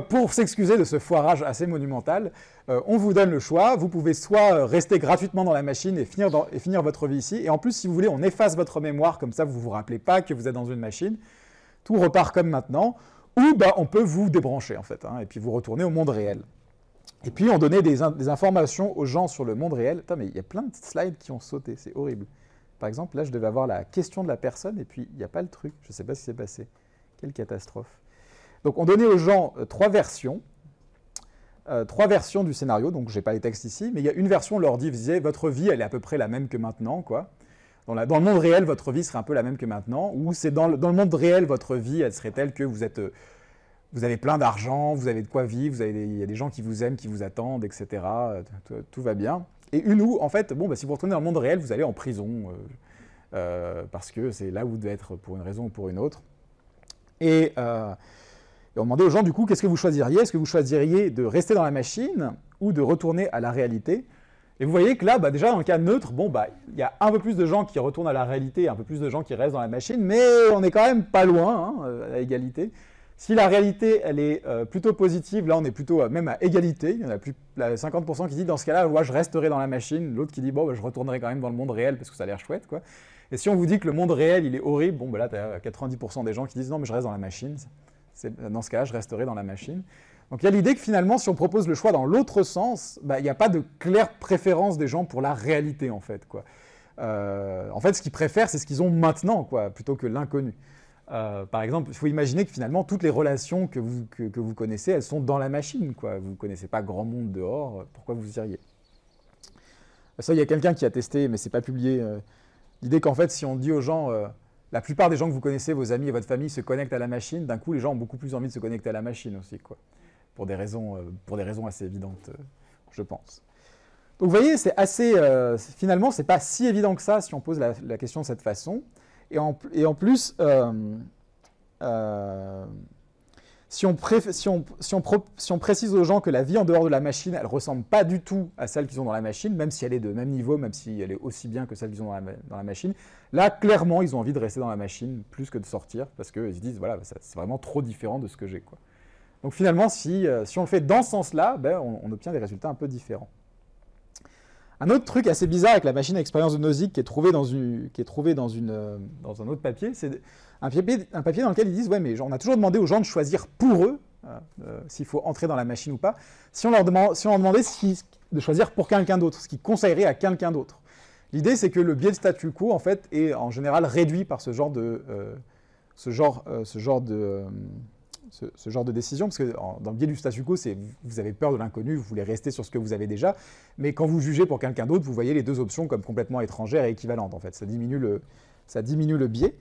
S1: pour s'excuser de ce foirage assez monumental, on vous donne le choix. Vous pouvez soit rester gratuitement dans la machine et finir votre vie ici. Et en plus, si vous voulez, on efface votre mémoire, comme ça, vous ne vous rappelez pas que vous êtes dans une machine. Tout repart comme maintenant. Ou bah, on peut vous débrancher, en fait, hein, et puis vous retourner au monde réel. Et puis, on donnait des informations aux gens sur le monde réel. Attends, mais il y a plein de slides qui ont sauté, c'est horrible. Par exemple, là, je devais avoir la question de la personne, et puis il n'y a pas le truc. Je ne sais pas ce qui s'est passé. Quelle catastrophe. Donc, on donnait aux gens 3 versions. 3 versions du scénario, donc je n'ai pas les textes ici, mais il y a une version, on leur disait, votre vie, elle est à peu près la même que maintenant, quoi. Dans le monde réel, votre vie serait un peu la même que maintenant, ou c'est dans le monde réel, votre vie, elle serait telle que vous avez plein d'argent, vous avez de quoi vivre, il y a des gens qui vous aiment, qui vous attendent, etc. Tout va bien. Et une où, en fait, bon, bah, si vous retournez dans le monde réel, vous allez en prison, parce que c'est là où vous devez être pour une raison ou pour une autre. Et on demandait aux gens, du coup, qu'est-ce que vous choisiriez? Est-ce que vous choisiriez de rester dans la machine ou de retourner à la réalité? Et vous voyez que là, bah, déjà, dans le cas neutre, bon, bah, y a un peu plus de gens qui retournent à la réalité, un peu plus de gens qui restent dans la machine, mais on est quand même pas loin, hein, à égalité. Si la réalité, elle est plutôt positive, là, on est plutôt même à égalité. Il y en a plus 50% qui disent, dans ce cas-là, ouais, je resterai dans la machine. L'autre qui dit, bon, bah, je retournerai quand même dans le monde réel parce que ça a l'air chouette, quoi. Et si on vous dit que le monde réel, il est horrible, bon, bah, là, tu as 90% des gens qui disent, non, mais je reste dans la machine. Dans ce cas-là, je resterai dans la machine. Donc il y a l'idée que finalement, si on propose le choix dans l'autre sens, bah, il n'y a pas de claire préférence des gens pour la réalité, en fait, quoi. En fait, ce qu'ils préfèrent, c'est ce qu'ils ont maintenant, quoi, plutôt que l'inconnu. Par exemple, il faut imaginer que finalement, toutes les relations que vous connaissez, elles sont dans la machine, quoi. Vous ne connaissez pas grand monde dehors, pourquoi vous iriez? Ça, il y a quelqu'un qui a testé, mais ce n'est pas publié, l'idée qu'en fait, si on dit aux gens, la plupart des gens que vous connaissez, vos amis et votre famille, se connectent à la machine, d'un coup, les gens ont beaucoup plus envie de se connecter à la machine aussi, quoi. Pour des raisons assez évidentes, je pense. Donc vous voyez, c'est assez, finalement, ce n'est pas si évident que ça si on pose la question de cette façon. Et en plus, si on précise aux gens que la vie en dehors de la machine, elle ne ressemble pas du tout à celle qu'ils ont dans la machine, même si elle est de même niveau, même si elle est aussi bien que celle qu'ils ont dans la machine, là, clairement, ils ont envie de rester dans la machine plus que de sortir, parce qu'ils se disent, voilà, c'est vraiment trop différent de ce que j'ai, quoi. Donc finalement, si on le fait dans ce sens-là, ben, on obtient des résultats un peu différents. Un autre truc assez bizarre avec la machine à expérience de Nozick qui est trouvé dans un autre papier, c'est un papier dans lequel ils disent « Ouais, mais on a toujours demandé aux gens de choisir pour eux, s'il faut entrer dans la machine ou pas, si on leur demandait de choisir pour quelqu'un d'autre, ce qu'ils conseilleraient à quelqu'un d'autre. » L'idée, c'est que le biais de statu quo, en fait, est en général réduit par ce genre de décision, parce que dans le biais du statu quo, vous avez peur de l'inconnu, vous voulez rester sur ce que vous avez déjà, mais quand vous jugez pour quelqu'un d'autre, vous voyez les deux options comme complètement étrangères et équivalentes, en fait. Ça diminue le biais.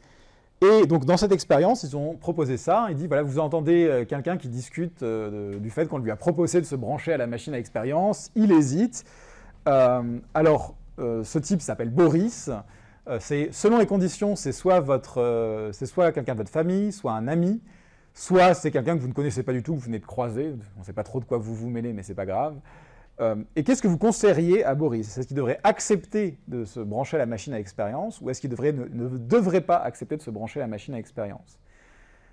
S1: Et donc, dans cette expérience, ils ont proposé ça. Ils disent, voilà, vous entendez quelqu'un qui discute du fait qu'on lui a proposé de se brancher à la machine à expérience, il hésite. Ce type s'appelle Boris. Selon les conditions, c'est soit quelqu'un de votre famille, soit un ami, soit c'est quelqu'un que vous ne connaissez pas du tout, que vous venez de croiser, on ne sait pas trop de quoi vous vous mêlez, mais ce n'est pas grave. Et qu'est-ce que vous conseilleriez à Boris? Est-ce qu'il devrait accepter de se brancher à la machine à expérience, ou est-ce qu'il ne devrait pas accepter de se brancher à la machine à expérience?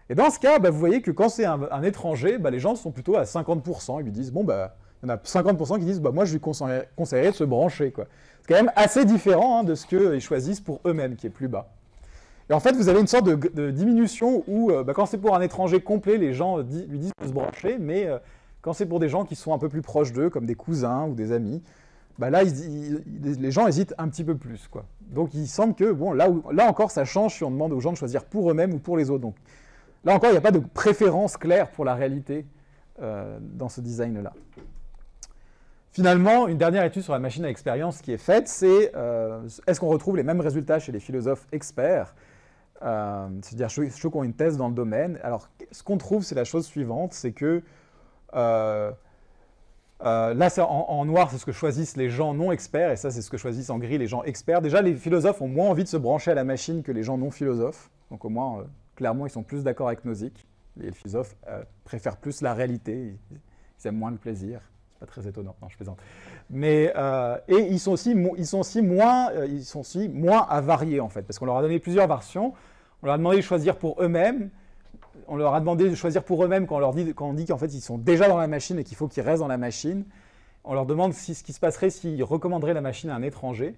S1: Et dans ce cas, vous voyez que quand c'est un étranger, les gens sont plutôt à 50%. Ils lui disent, bon, il y en a 50% qui disent, moi je lui conseillerais de se brancher, quoi. C'est quand même assez différent de ce qu'ils choisissent pour eux-mêmes, qui est plus bas. Et en fait, vous avez une sorte de diminution où, quand c'est pour un étranger complet, les gens lui disent de se brancher, mais quand c'est pour des gens qui sont un peu plus proches d'eux, comme des cousins ou des amis, là, les gens hésitent un petit peu plus, quoi. Donc, il semble que, bon, là encore, ça change si on demande aux gens de choisir pour eux-mêmes ou pour les autres. Donc, là encore, il n'y a pas de préférence claire pour la réalité dans ce design-là. Finalement, une dernière étude sur la machine à expérience qui est faite, c'est est-ce qu'on retrouve les mêmes résultats chez les philosophes experts, c'est-à-dire ceux qui ont une thèse dans le domaine. Alors, ce qu'on trouve, c'est la chose suivante, c'est que là, en noir, c'est ce que choisissent les gens non experts, et ça, c'est ce que choisissent en gris les gens experts. Déjà, les philosophes ont moins envie de se brancher à la machine que les gens non philosophes, donc au moins, clairement, ils sont plus d'accord avec Nozick. Les philosophes préfèrent plus la réalité, ils aiment moins le plaisir. C'est pas très étonnant, non, je plaisante. Mais et ils sont aussi moins avariés en fait, parce qu'on leur a donné plusieurs versions. On leur a demandé de choisir pour eux-mêmes. On leur a demandé de choisir pour eux-mêmes quand on dit qu'en fait ils sont déjà dans la machine et qu'il faut qu'ils restent dans la machine. On leur demande ce qui se passerait s'ils recommanderaient la machine à un étranger.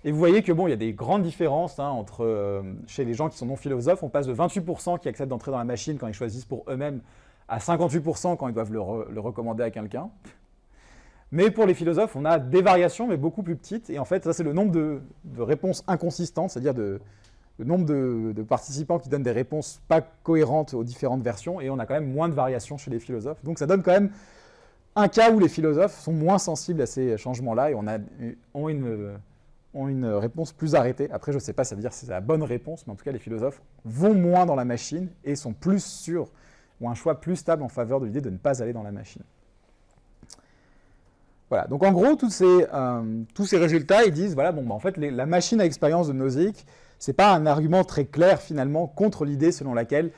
S1: Et vous voyez que bon, il y a des grandes différences entre chez les gens qui sont non philosophes. On passe de 28% qui acceptent d'entrer dans la machine quand ils choisissent pour eux-mêmes à 58% quand ils doivent le recommander à quelqu'un. Mais pour les philosophes, on a des variations, mais beaucoup plus petites. Et en fait, ça, c'est le nombre de réponses inconsistantes, c'est-à-dire le nombre de participants qui donnent des réponses pas cohérentes aux différentes versions. Et on a quand même moins de variations chez les philosophes. Donc ça donne quand même un cas où les philosophes sont moins sensibles à ces changements-là et ont une réponse plus arrêtée. Après, je ne sais pas, ça veut dire que c'est la bonne réponse, mais en tout cas, les philosophes vont moins dans la machine et sont plus sûrs, ont un choix plus stable en faveur de l'idée de ne pas aller dans la machine. Voilà, donc en gros, tous ces résultats, ils disent, voilà, en fait, la machine à expérience de Nozick, ce n'est pas un argument très clair, finalement, contre l'idée selon laquelle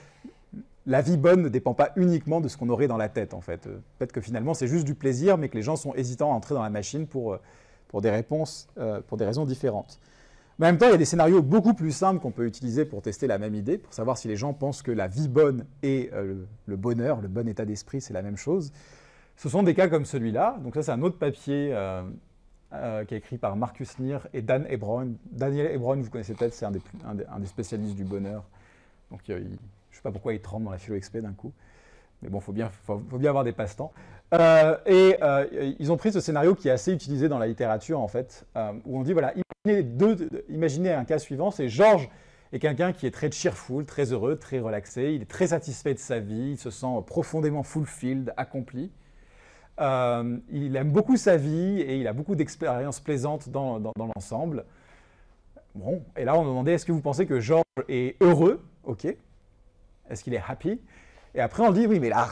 S1: la vie bonne ne dépend pas uniquement de ce qu'on aurait dans la tête, en fait. Peut-être que finalement, c'est juste du plaisir, mais que les gens sont hésitants à entrer dans la machine pour des raisons différentes. Mais en même temps, il y a des scénarios beaucoup plus simples qu'on peut utiliser pour tester la même idée, pour savoir si les gens pensent que la vie bonne et le bonheur, le bon état d'esprit, c'est la même chose. Ce sont des cas comme celui-là. Donc ça, c'est un autre papier qui est écrit par Marcus Nier et Dan Hebron. Daniel Hebron, vous connaissez peut-être, c'est un des spécialistes du bonheur. Donc je ne sais pas pourquoi il tremble dans la philo-expé d'un coup. Mais bon, faut bien avoir des passe-temps. Ils ont pris ce scénario qui est assez utilisé dans la littérature, en fait, où on dit, voilà, imaginez un cas suivant, c'est Georges est quelqu'un qui est très cheerful, très heureux, très relaxé, il est très satisfait de sa vie, il se sent profondément fulfilled, accompli. Il aime beaucoup sa vie et il a beaucoup d'expériences plaisantes dans l'ensemble. Bon, et là on me demandait, est-ce que vous pensez que Georges est heureux? Ok. Est-ce qu'il est happy? Et après on dit, oui, mais la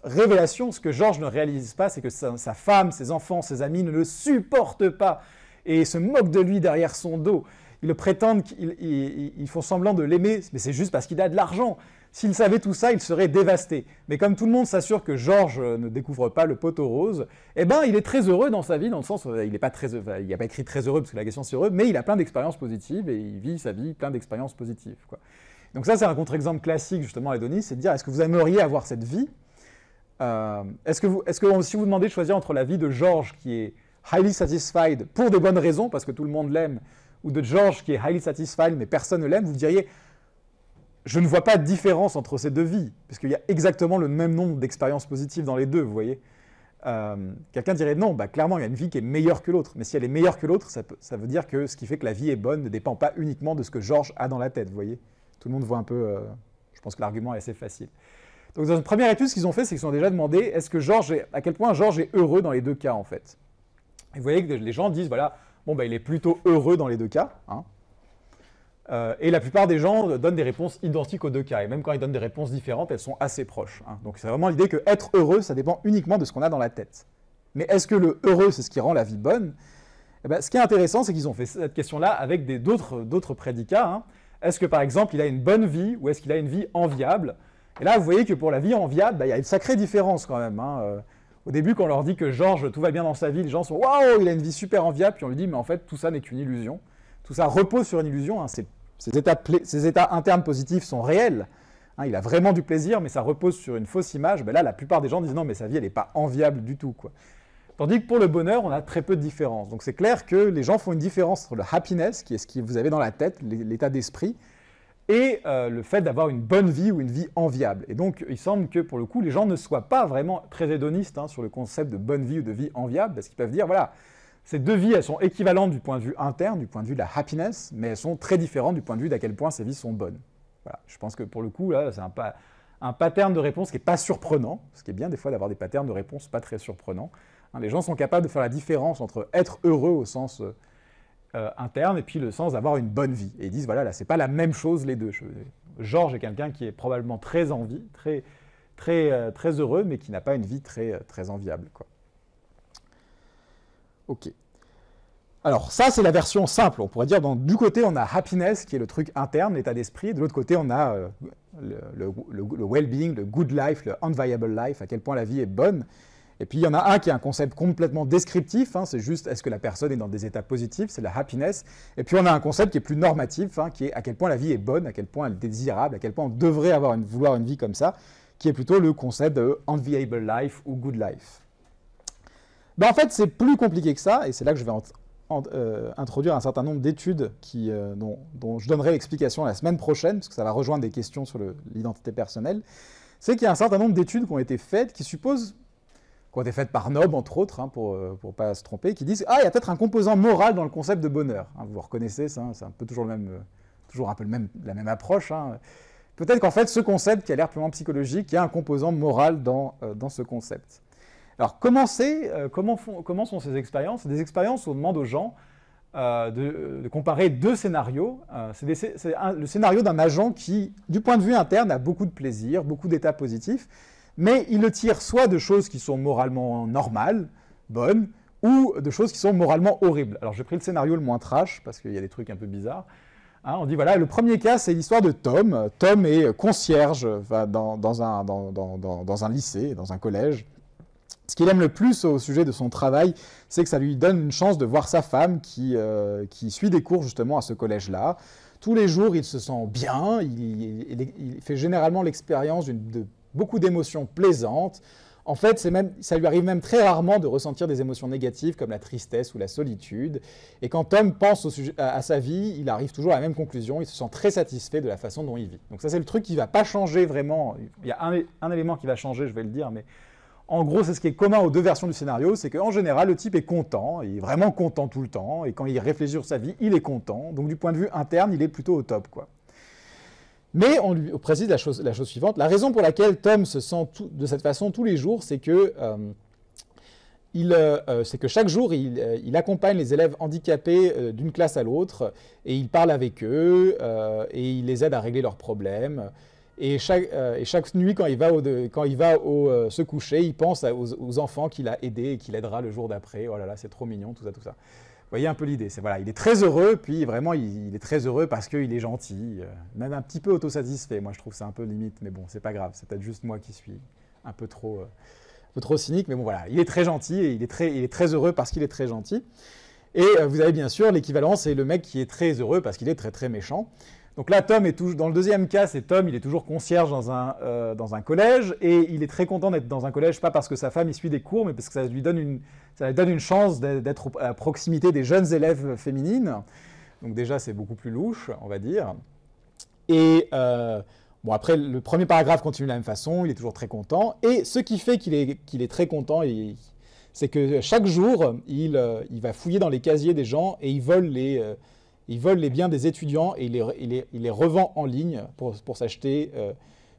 S1: révélation, ce que Georges ne réalise pas, c'est que sa femme, ses enfants, ses amis ne le supportent pas et se moquent de lui derrière son dos. Ils le prétendent, ils font semblant de l'aimer, mais c'est juste parce qu'il a de l'argent. S'il savait tout ça, il serait dévasté. Mais comme tout le monde s'assure que Georges ne découvre pas le poteau rose, eh ben, il est très heureux dans sa vie, dans le sens où il n'a pas écrit très heureux, parce que la question c'est heureux, mais il a plein d'expériences positives et il vit sa vie plein d'expériences positives, quoi. Donc ça, c'est un contre-exemple classique, justement, Adonis, c'est de dire, est-ce que vous aimeriez avoir cette vie? Est-ce que si vous demandez de choisir entre la vie de Georges, qui est highly satisfied pour des bonnes raisons, parce que tout le monde l'aime, ou de Georges qui est highly satisfied, mais personne ne l'aime, vous diriez, je ne vois pas de différence entre ces deux vies, parce qu'il y a exactement le même nombre d'expériences positives dans les deux, vous voyez. Quelqu'un dirait, non, bah, clairement, il y a une vie qui est meilleure que l'autre, mais si elle est meilleure que l'autre, ça veut dire que ce qui fait que la vie est bonne ne dépend pas uniquement de ce que Georges a dans la tête, vous voyez. Tout le monde voit un peu, je pense que l'argument est assez facile. Donc dans une première étude, ce qu'ils ont fait, c'est qu'ils ont déjà demandé, à quel point Georges est heureux dans les deux cas, en fait. Et vous voyez que les gens disent, voilà, bon, bah, il est plutôt heureux dans les deux cas, hein. Et la plupart des gens donnent des réponses identiques aux deux cas. Et même quand ils donnent des réponses différentes, elles sont assez proches, hein. Donc c'est vraiment l'idée que être heureux, ça dépend uniquement de ce qu'on a dans la tête. Mais est-ce que le heureux, c'est ce qui rend la vie bonne? Eh ben, ce qui est intéressant, c'est qu'ils ont fait cette question-là avec d'autres prédicats, hein. Est-ce que par exemple, il a une bonne vie ou est-ce qu'il a une vie enviable? Et là, vous voyez que pour la vie enviable, bah, il y a une sacrée différence quand même, hein. Au début, quand on leur dit que Georges, tout va bien dans sa vie, les gens sont « Waouh, il a une vie super enviable », puis on lui dit « Mais en fait, tout ça n'est qu'une illusion. » Tout ça repose sur une illusion, hein. Ces états internes positifs sont réels, hein. Il a vraiment du plaisir, mais ça repose sur une fausse image. Ben là, la plupart des gens disent « Non, mais sa vie, elle n'est pas enviable du tout, quoi. » Tandis que pour le bonheur, on a très peu de différence. Donc c'est clair que les gens font une différence entre le happiness, qui est ce que vous avez dans la tête, l'état d'esprit, et le fait d'avoir une bonne vie ou une vie enviable. Et donc, il semble que, pour le coup, les gens ne soient pas vraiment très hédonistes, hein, sur le concept de bonne vie ou de vie enviable, parce qu'ils peuvent dire, voilà, ces deux vies, elles sont équivalentes du point de vue interne, du point de vue de la happiness, mais elles sont très différentes du point de vue d'à quel point ces vies sont bonnes. Voilà. Je pense que, pour le coup, là, c'est un pattern de réponse qui n'est pas surprenant, ce qui est bien des fois d'avoir des patterns de réponse pas très surprenants. Hein, les gens sont capables de faire la différence entre être heureux au sens interne et puis le sens d'avoir une bonne vie. Et ils disent, voilà, là, c'est pas la même chose les deux. Georges est quelqu'un qui est probablement très heureux, mais qui n'a pas une vie très enviable, quoi. Ok. Alors ça, c'est la version simple. On pourrait dire, du côté, on a happiness, qui est le truc interne, l'état d'esprit. De l'autre côté, on a le well-being, le good life, le unviable life, à quel point la vie est bonne. Et puis, il y en a un qui est un concept complètement descriptif, hein, c'est juste est-ce que la personne est dans des états positifs, c'est la happiness. Et puis, on a un concept qui est plus normatif, hein, qui est à quel point la vie est bonne, à quel point elle est désirable, à quel point on devrait vouloir une vie comme ça, qui est plutôt le concept de enviable life ou good life. Ben, en fait, c'est plus compliqué que ça, et c'est là que je vais introduire un certain nombre d'études dont je donnerai l'explication la semaine prochaine, parce que ça va rejoindre des questions sur l'identité personnelle. C'est qu'il y a un certain nombre d'études qui ont été faites, qui ont été faites par Nob, entre autres, hein, pour ne pas se tromper, qui disent « Ah, il y a peut-être un composant moral dans le concept de bonheur. Hein, » Vous reconnaissez ça, c'est un peu toujours un peu la même approche, hein. Peut-être qu'en fait, ce concept qui a l'air purement psychologique, il y a un composant moral dans ce concept. Alors, comment sont ces expériences? C'est des expériences où on demande aux gens de comparer deux scénarios. C'est le scénario d'un agent qui, du point de vue interne, a beaucoup de plaisir, beaucoup d'états positifs, mais il le tire soit de choses qui sont moralement normales, bonnes, ou de choses qui sont moralement horribles. Alors j'ai pris le scénario le moins trash, parce qu'il y a des trucs un peu bizarres. Hein, on dit, voilà, le premier cas, c'est l'histoire de Tom. Tom est concierge dans un lycée, dans un collège. Ce qu'il aime le plus au sujet de son travail, c'est que ça lui donne une chance de voir sa femme qui suit des cours justement à ce collège-là. Tous les jours, il se sent bien, il fait généralement l'expérience de beaucoup d'émotions plaisantes. En fait, ça lui arrive même très rarement de ressentir des émotions négatives comme la tristesse ou la solitude. Et quand Tom pense à sa vie, il arrive toujours à la même conclusion, il se sent très satisfait de la façon dont il vit. Donc ça, c'est le truc qui ne va pas changer vraiment. Il y a un élément qui va changer, je vais le dire, mais en gros, c'est ce qui est commun aux deux versions du scénario, c'est qu'en général, le type est content, il est vraiment content tout le temps, et quand il réfléchit sur sa vie, il est content. Donc du point de vue interne, il est plutôt au top, quoi. Mais on lui précise la chose suivante. La raison pour laquelle Tom se sent de cette façon tous les jours, c'est que chaque jour, il accompagne les élèves handicapés d'une classe à l'autre, et il parle avec eux, et il les aide à régler leurs problèmes. Et chaque nuit, quand il va se coucher, il pense aux enfants qu'il a aidés et qu'il aidera le jour d'après. Oh là là, c'est trop mignon, tout ça, tout ça. Vous voyez un peu l'idée. Voilà, il est très heureux, puis vraiment, il est très heureux parce qu'il est gentil, même un petit peu autosatisfait. Moi, je trouve ça un peu limite, mais bon, c'est pas grave. C'est peut-être juste moi qui suis un peu trop cynique, mais bon, voilà. Il est très gentil et il est très heureux parce qu'il est très gentil. Et vous avez bien sûr l'équivalent, c'est le mec qui est très heureux parce qu'il est très, très méchant. Donc là, Tom est toujours, dans le deuxième cas, c'est Tom, il est toujours concierge dans un collège, et il est très content d'être dans un collège, pas parce que sa femme y suit des cours, mais parce que ça lui donne une chance d'être à proximité des jeunes élèves féminines. Donc déjà, c'est beaucoup plus louche, on va dire. Et bon, après, le premier paragraphe continue de la même façon, il est toujours très content. Et ce qui fait qu'il est très content, c'est que chaque jour, il va fouiller dans les casiers des gens et il vole les biens des étudiants et il les revend en ligne pour s'acheter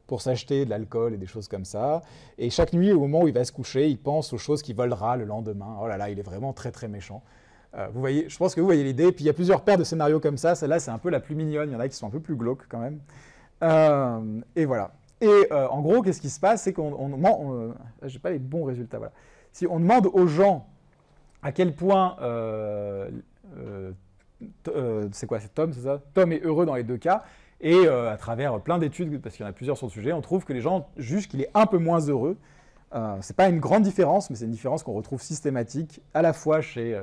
S1: de l'alcool et des choses comme ça. Et chaque nuit, au moment où il va se coucher, il pense aux choses qu'il volera le lendemain. Oh là là, il est vraiment très très méchant. Vous voyez, je pense que vous voyez l'idée. Puis il y a plusieurs paires de scénarios comme ça. Celle-là, c'est un peu la plus mignonne. Il y en a qui sont un peu plus glauques quand même. Et voilà. Et en gros, qu'est-ce qui se passe? C'est j'ai pas les bons résultats. Voilà. Si on demande aux gens à quel point c'est Tom, c'est ça? Tom est heureux dans les deux cas, et à travers plein d'études, parce qu'il y en a plusieurs sur le sujet, on trouve que les gens jugent qu'il est un peu moins heureux. C'est pas une grande différence, mais c'est une différence qu'on retrouve systématique, à la fois chez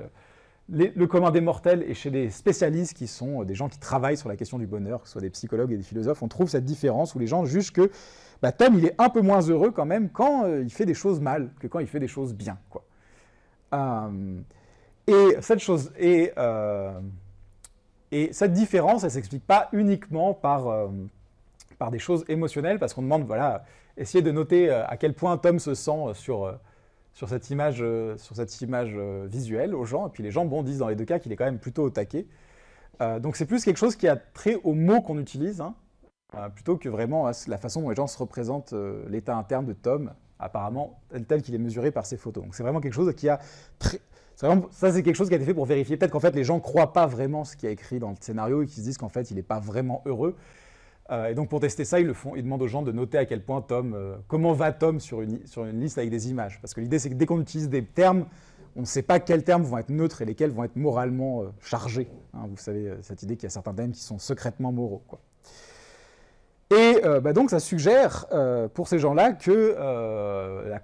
S1: le commun des mortels et chez des spécialistes qui sont des gens qui travaillent sur la question du bonheur, que ce soit des psychologues et des philosophes. On trouve cette différence où les gens jugent que Tom, il est un peu moins heureux quand même quand il fait des choses mal que quand il fait des choses bien, quoi. Et cette différence, elle ne s'explique pas uniquement par des choses émotionnelles, parce qu'on demande, voilà, essayez de noter à quel point Tom se sent sur cette image visuelle aux gens, et puis les gens disent dans les deux cas qu'il est quand même plutôt au taquet. Donc c'est plus quelque chose qui a trait aux mots qu'on utilise, hein, plutôt que vraiment la façon dont les gens se représentent l'état interne de Tom, apparemment tel qu'il est mesuré par ses photos. Donc c'est vraiment quelque chose qui a ça, c'est quelque chose qui a été fait pour vérifier. Peut-être qu'en fait, les gens ne croient pas vraiment ce qui est écrit dans le scénario et qu'ils se disent qu'en fait, il n'est pas vraiment heureux. Et donc, pour tester ça, ils demandent aux gens de noter à quel point comment va Tom sur une liste avec des images. Parce que l'idée, c'est que dès qu'on utilise des termes, on ne sait pas quels termes vont être neutres et lesquels vont être moralement chargés. Hein, vous savez, cette idée qu'il y a certains thèmes qui sont secrètement moraux, quoi. Et donc ça suggère pour ces gens-là que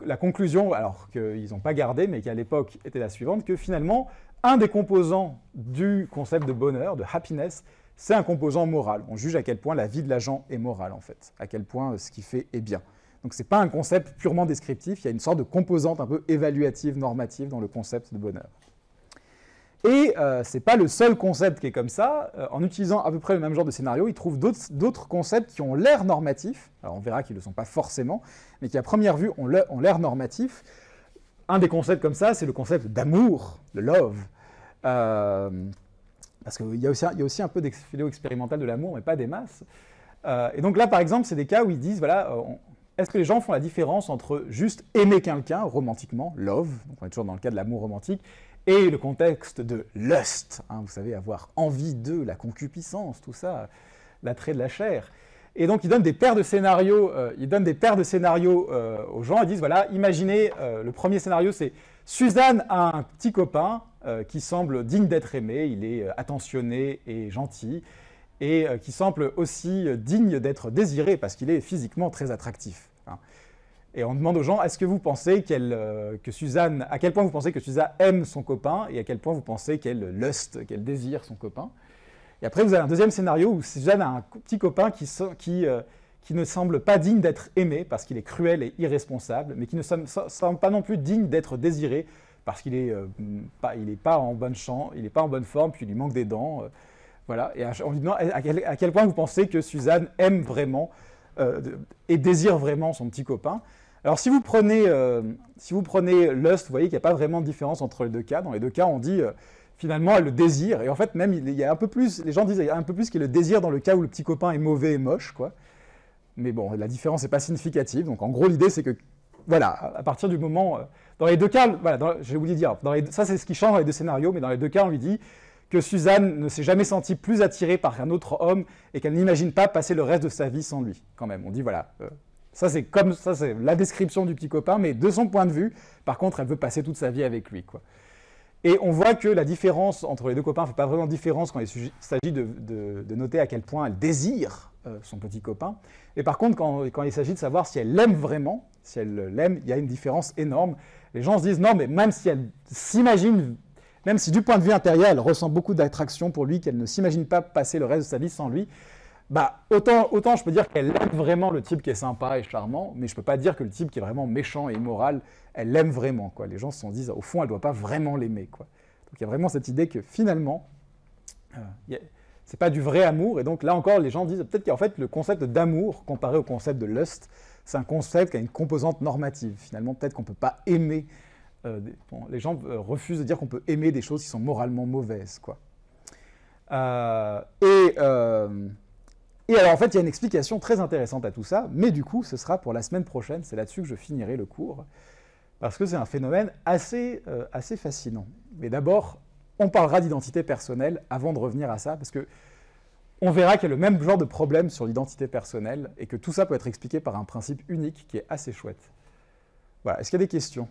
S1: la conclusion, alors qu'ils n'ont pas gardé, mais qui à l'époque était la suivante, que finalement, un des composants du concept de bonheur, de happiness, c'est un composant moral. On juge à quel point la vie de l'agent est morale, en fait, à quel point ce qu'il fait est bien. Donc ce n'est pas un concept purement descriptif, il y a une sorte de composante un peu évaluative, normative dans le concept de bonheur. Et ce n'est pas le seul concept qui est comme ça. En utilisant à peu près le même genre de scénario, ils trouvent d'autres concepts qui ont l'air normatifs. Alors on verra qu'ils ne le sont pas forcément, mais qui à première vue ont l'air normatifs. Un des concepts comme ça, c'est le concept d'amour, le love. Parce qu'il y a aussi un peu d'expérimental expérimental de l'amour, mais pas des masses. Et donc là, par exemple, c'est des cas où ils disent, voilà, est-ce que les gens font la différence entre juste aimer quelqu'un romantiquement, love, donc on est toujours dans le cas de l'amour romantique, et le contexte de lust, hein, vous savez, avoir envie de, la concupiscence, tout ça, l'attrait de la chair. Et donc, ils donnent des paires de scénarios, aux gens. Ils disent, voilà, imaginez, le premier scénario, c'est Suzanne a un petit copain qui semble digne d'être aimé, il est attentionné et gentil, et qui semble aussi digne d'être désiré, parce qu'il est physiquement très attractif. Hein. Et on demande aux gens, est-ce que vous pensez à quel point vous pensez que Suzanne aime son copain, et à quel point vous pensez qu'elle désire son copain. Et après, vous avez un deuxième scénario où Suzanne a un petit copain qui ne semble pas digne d'être aimé, parce qu'il est cruel et irresponsable, mais qui ne semble pas non plus digne d'être désiré, parce qu'il n'est pas en bonne forme, puis il lui manque des dents. Voilà. Et on lui demande à quel point vous pensez que Suzanne aime vraiment et désire vraiment son petit copain. Alors, si vous prenez lust, vous voyez qu'il n'y a pas vraiment de différence entre les deux cas. Dans les deux cas, on dit finalement elle le désire. Et en fait, même, il y a un peu plus, les gens disent qu'il y a un peu plus qu'il le désire dans le cas où le petit copain est mauvais et moche, quoi. Mais bon, la différence n'est pas significative. Donc, en gros, l'idée, c'est que, voilà, à partir du moment... dans les deux cas, voilà, j'ai oublié de dire, ça, c'est ce qui change dans les deux scénarios, mais dans les deux cas, on lui dit que Suzanne ne s'est jamais sentie plus attirée par un autre homme et qu'elle n'imagine pas passer le reste de sa vie sans lui, quand même. On dit, voilà... ça, c'est la description du petit copain, mais de son point de vue, par contre, elle veut passer toute sa vie avec lui, quoi. Et on voit que la différence entre les deux copains ne fait pas vraiment de différence quand il s'agit de noter à quel point elle désire son petit copain. Et par contre, quand il s'agit de savoir si elle l'aime vraiment, si elle l'aime, il y a une différence énorme. Les gens se disent, non, mais même si elle s'imagine, même si du point de vue intérieur, elle ressent beaucoup d'attraction pour lui, qu'elle ne s'imagine pas passer le reste de sa vie sans lui, bah, autant je peux dire qu'elle aime vraiment le type qui est sympa et charmant, mais je ne peux pas dire que le type qui est vraiment méchant et immoral, elle l'aime vraiment, quoi. Les gens se disent, au fond, elle ne doit pas vraiment l'aimer, quoi. Donc il y a vraiment cette idée que finalement, c'est pas du vrai amour. Et donc là encore, les gens disent peut-être qu'en fait, le concept d'amour, comparé au concept de lust, c'est un concept qui a une composante normative. Finalement, peut-être qu'on ne peut pas aimer. Les gens refusent de dire qu'on peut aimer des choses qui sont moralement mauvaises, quoi. Et alors, en fait, il y a une explication très intéressante à tout ça, mais du coup, ce sera pour la semaine prochaine. C'est là-dessus que je finirai le cours, parce que c'est un phénomène assez fascinant. Mais d'abord, on parlera d'identité personnelle avant de revenir à ça, parce que on verra qu'il y a le même genre de problème sur l'identité personnelle, et que tout ça peut être expliqué par un principe unique qui est assez chouette. Voilà. Est-ce qu'il y a des questions ?